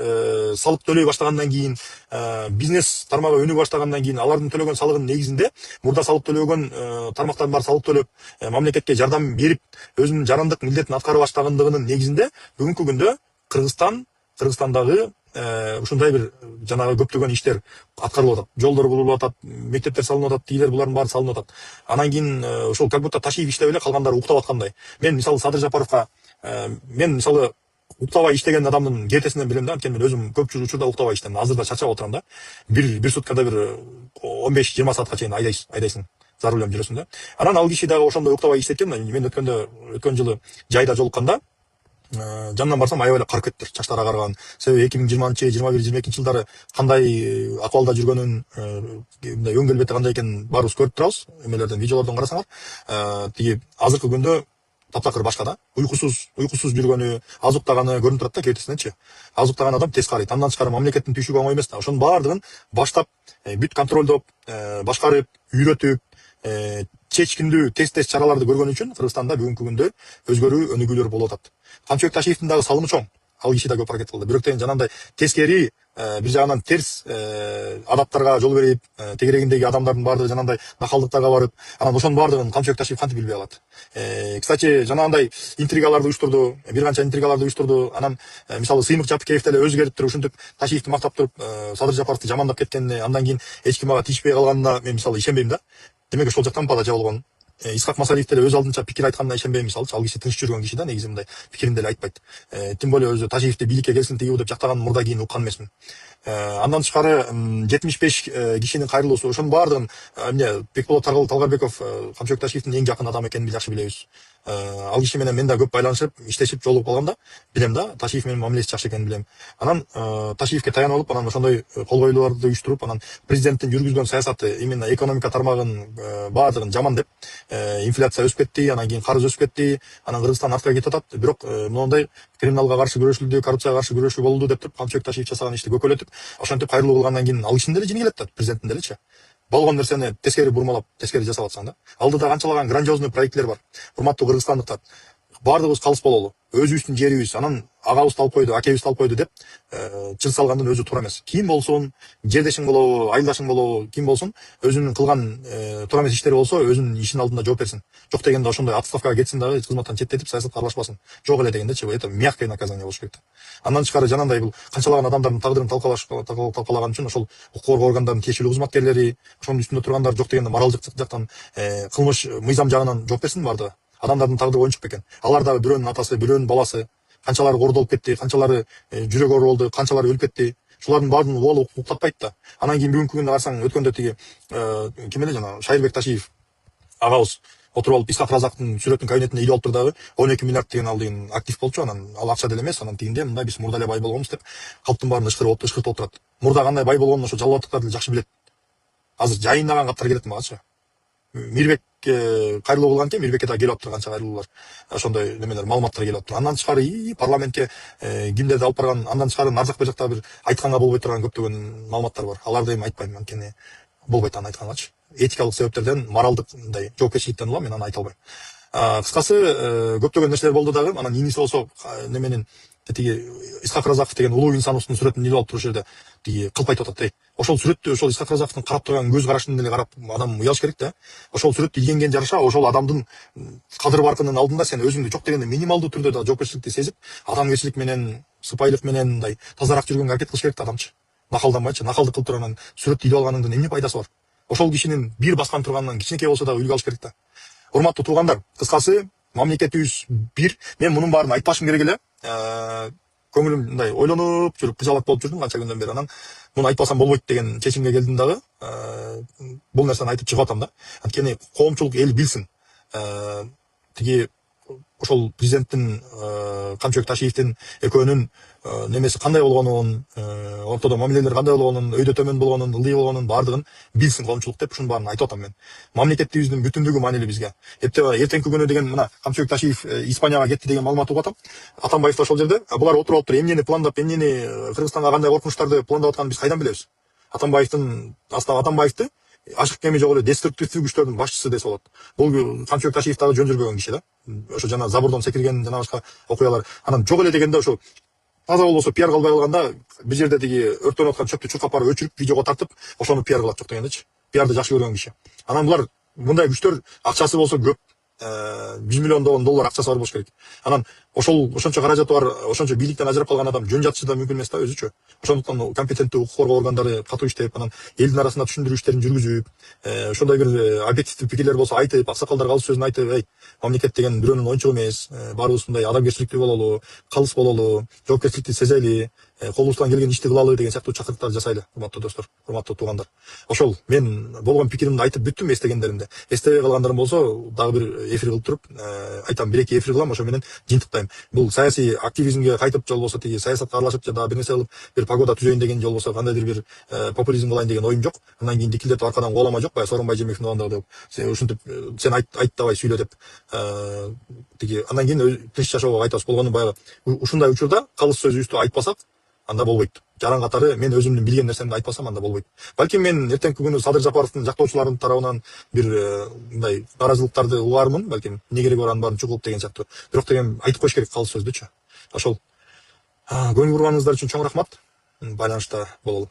салык төлөй баштагандан кийин, бизнес тармагы өнүгө баштагандан кийин, алардын төлөгөн салыгынын негизинде мурда салык төлөгөн тармактардын баары салык төлөп, мамлекетке жардам берип, өзүнүн жарандык милдетин аткара баштагандыгынын негизинде бүгүнкү күндө Кыргызстандагы ушундай бир жанагы көптөгөн иштер аткарылып атат. Жолдор курулуп атат, мектептер салынып атат, тигилер булардын баары салынып атат. Анан кийин ошол как будто Ташиев иштеп эле калгандары уктап аткандай. Мен мисалы Садыр Жапаровго мен мисалы уктабай иштеген адамдын кетесинен билем да, анткени мен өзүм көп учурда уктабай иштедим. Азыр да чарчап отурам да. Бир суткада бир 15-20 саатка чейин айдайсың. За рулем жүрөсүң да. Анан ал киши дагы ошондой уктабай иштеткен. Мен өткөн жылы жайда жолукканда жанынан барсам аябай эле карып кетиптир, чачтары агарган. Себеби 2020-21-22 жылдары кандай акыбалда жүргөнүн, мындай өң келбети кандай экенин баарыбыз көрүп турабыз. Эмелерден, видеолордон карасаңар, тиги азыркы күндө таптакыр башка да. Уйкусуз жүргөнү, аз уктаганы көрүнүп турат да кетесиненчи. Аз уктаган адам тез карайт. Андан тышкары мамлекеттин түйшүгү оңой эмес да. Ошонун баардыгын баштап, бүт контролдоп, башкарып, үйрөтүп, чечкиндүү тез чараларды көргөн үчүн Кыргызстанда бүгүнкү күндө өзгөрүү, өнүгүүлөр болуп атат. Камчыбек Ташиевдин дагы салымы чоң. Ал киши да көп аракет кылды. Бирок деген жанагындай тескери, бир жагынан терс адаптарга жол берип, тегерегиндеги адамдардын баардыгы жанагындай накалдыктарга барып, анан ошонун баардыгын Камчыбек Ташиев кантип билбей калат. Кстати, жанагындай интригаларды уюштурду, бир канча интригаларды уюштурду. Анан мисалы Сыймык Жапыкеев деле өзү келип туруп ушинтип Ташиевди мактап туруп, Садыр Жапаровду жамандап кеткенине, андан кийин эч ким ага тийишпей калганына мен мисалы ишенбейм да. Демек ошол жактан падажа болгон. Исхак Масалиев деле өз алдынча пикир айтканына ишенбейм, мисалы. Ал киши тыныч жүргөн киши да, негизи мындай пикирин деле айтпайт. Тем более өзү Ташиевди бийликке келсин тигүү деп жактаган мурда кийин уккан эмесмин. Андан тышкары 75 кишинин кайрылуусу, ошонун баардыгын эмне Бекболот Талгарбеков Камчыбек Ташиевдин эң жакын адамы экенин жакшы билебиз. Ал киши менен мен да көп байланышып, иштешип, жолугуп калгам да, билем да, Ташиев менен мамилеси жакшы экенин билем. Анан Ташиевке таянып алып, анан ошондой кол коюлууларды уюштуруп, анан президенттин жүргүзгөн саясаты именно экономика тармагын баардыгын жаман деп, инфляция өсүп кетти, анан кийин карыз өсүп кетти, анан Кыргызстан артка кетип атат. Бирок моундай криминалга каршы күрөшүлдү, коррупцияга каршы күрөшүү болду деп туруп Камчыбек Ташиев жасаган ишти көкөлөтүп, ошентип кайрылуу кылгандан кийин ал кишинин деле жини келет да, президенттин делечи. Болгон нерсени тескери бурмалап, тескери жасап атсаң да. Алдыда канчалаган грандиозный проекттер бар. Урматтуу кыргызстандыктар, бардығыбыз калыс бололу, өзүбүздүн жерибиз, анан агабызды алып койду, акебизди алып койду деп чыр салгандын өзү туура эмес. Ким болсун, жердешиң болобу, айылдашың болобу, ким болсун, өзүнүн кылган туура эмес иштери болсо, өзүнүн ишинин алдында жооп берсин. Жок дегенде ошондой отставкага кетсин дагы, кызматтан четтетип, саясатка аралашпасын. Жок эле дегендечи, это мягкое наказание болуш керек да. Андан тышкары жанагындай бул канчалаган адамдардын тагдырын талкалаган үчүн ошол укук коргоо органдарынын тиешелүү кызматкерлери, ошонун үстүндө тургандар жок дегенде моралдык жактан, кылмыш мыйзам жагынан жооп берсин бардыгы. Адамдардын тагдыры оюнчук бекен. Алар дагы бирөөнүн атасы, бирөөнүн баласы, канчалары кордолуп кетти, канчалары жүрөгү оор болду, канчалары өлүп кетти. Шулардын баарын убалы уктатпайт да. Анан кийин бүгүнкү күндө карасаң, өткөндө тиги ким эле жана Шайырбек Ташиев агабыз отуруп алып Исхак Разактын сүрөтүн кабинетине илип алып турдагы 12 миллиард деген ал деген актив болчу, анан ал акча деле эмес, анан тигинде мындай биз мурда эле бай болгонбуз деп калптын баарын ышкыртып отурат. Мурда кандай бай болгонун ошо жалалбаттыктар деле жакшы билет. Азыр жайындаган каттар келет магачы. Мирбек кайрылуу кылган экен, Мирбекке да келип аптыр канча кайрылуулар. Ошондой немелер, маалыматтар келип аптыр. Андан тышкары парламентке кимдерди алып барган, андан тышкары Нарзакбек жакта бир айтканга болбой турган көптөгөн маалыматтар бар. Аларды эми айтпайм, анткени болбойт аны айткангачы. Этикалык себептерден, моралдык мындай жоопкерчиликтен улам, мен аны айта албайм. Кыскасы көптөгөн нерселер болду дагы. Анан иниси болсо неменин тиги Исхак Разаков деген улуу инсановдун сүрөтүн илип алып туруш жерде тиги кылп айтып атат. Ошол сүрөттү, ошол Исхак Разаковдун карап турган көз карашын деле карап адам уялыш керек да. Ошол сүрөт илгенген жараша ошол адамдын кадыр баркынын алдында сен өзүңдү жок дегенде минималдуу түрдө да жоопкерчиликти сезип, адамгерчилик менен, сыпайылык менен мындай тазараак жүргөнгө аракет кылыш керек да адамчы. Накалданбайчы, накалдык кылып туруп анан сүрөттү илип алганыңдын эмне пайдасы бар? Ошол кишинин бир баскан турганынан кичинекей болсо дагы үлгү алыш керек да. Урматтуу туугандар, кыскасы мамлекетибиз бир, мен мунун баарын айтпашым керек эле. Көңүлүм мындай ойлонуп жүрүп, кыжалак болуп жүрдүм канча күндөн бери. Анан муну айтпасам болбойт деген чечимге келдим дагы. Бул нерсени айтып чыгып атам да. Анткени коомчулук эл билсин. Тиги ошол президенттин Камчыбек Ташиевдин экөөнүн немеси кандай болгонун, ортодо мамилелер кандай болгонун, өйдө төмөн болгонун, ылдый болгонун баардыгын билсин коомчулук деп ушунун баарын айтып атам мен. Мамлекетибиздин бүтүндүгү маанилүү бизге. Эртеңки күнү деген мына Камчыбек Ташиев Испанияга кетти деген маалымат угуп атам. Атамбаев да ошол жерде. Булар отуруп алыптыр, эмнени пландап, эмнени Кыргызстанга кандай коркунучтарды пландап атканын биз кайдан билебиз? Атамбаевди ашык эми жок эле деструктивдүү күчтөрдүн башчысы десе болот. Бул Камчыбек Ташиев дагы жөн жүрбөгөн киши да. Ошо жана забордон секирген жана башка окуялар. Анан жок эле дегенде ошо таза болбосо пиар кылбай калганда бир жерде тиги өрттөнүп аткан чөптү чуркап барып өчүрүп видеого тартып ошону пиар кылат жок дегендечи. Пиарды жакшы көргөн киши. Анан булар мындай күчтөр акчасы болсо көп, 100 миллион доллар акчасы бар болуш керек. Анан ошончо каражаты бар, ошончо бийликтен ажырап калган адам жөн жатышы да мүмкүн эмес да өзүчө. Ошондуктан компетенттүү укук коргоо органдары катуу иштеп, анан элдин арасында түшүндүрүү иштерин жүргүзүп, ошондой бир объективдүү пикирлер болсо айтып, аксакалдарга алыс сөзүн айтып, мамлекет деген бирөөнүн оюнчугу эмес, баарыбыз мындай адамгерчиликтүү бололу, калыс бололу, жоопкерчиликти сезели, колубуздан келген ишти кылалы деген сыяктуу чакырыктарды жасайлы, урматтуу достор, урматтуу туугандар. Ошол мен болгон пикиримди айтып бүттүм, эстегендеримди. Эстебей калгандарым болсо дагы бир эфир кылып туруп айтам, бир-эки эфир кылам, ошо менен жыйынтыктайм. Бул саясий активизмге кайтып, же болбосо тиги саясатка аралашып, же дагы бир нерсе кылып, бир погода түзөйүн деген, же болбосо кандайдыр бир популизм кылайын деген оюм жок. Андан кийин дикилдетип аркадан кубалама жок, баягы Сооронбай Жээнбековдун убагында деп ушинтип сен айт давай сүйлө деп тиги андан кийин тынч жашоого кайтабыз. Болгону баягы ушундай учурда калыс сөзүбүздү айтпасак анда болбойт. Жаран катары мен өзүмдүн билген нерсемди айтпасам анда болбойт. Балким мен эртеңки күнү Садыр Жапаровдун жактоочуларынын тарабынан бир мындай наразылыктарды угаармын, балким эмне кереги бар анын баарын чукулуп деген сыяктуу. Бирок деген айтып коюш керек калыс сөздүчү. Ошол көңүл бурганыңыздар үчүн чоң рахмат. Байланышта бололу.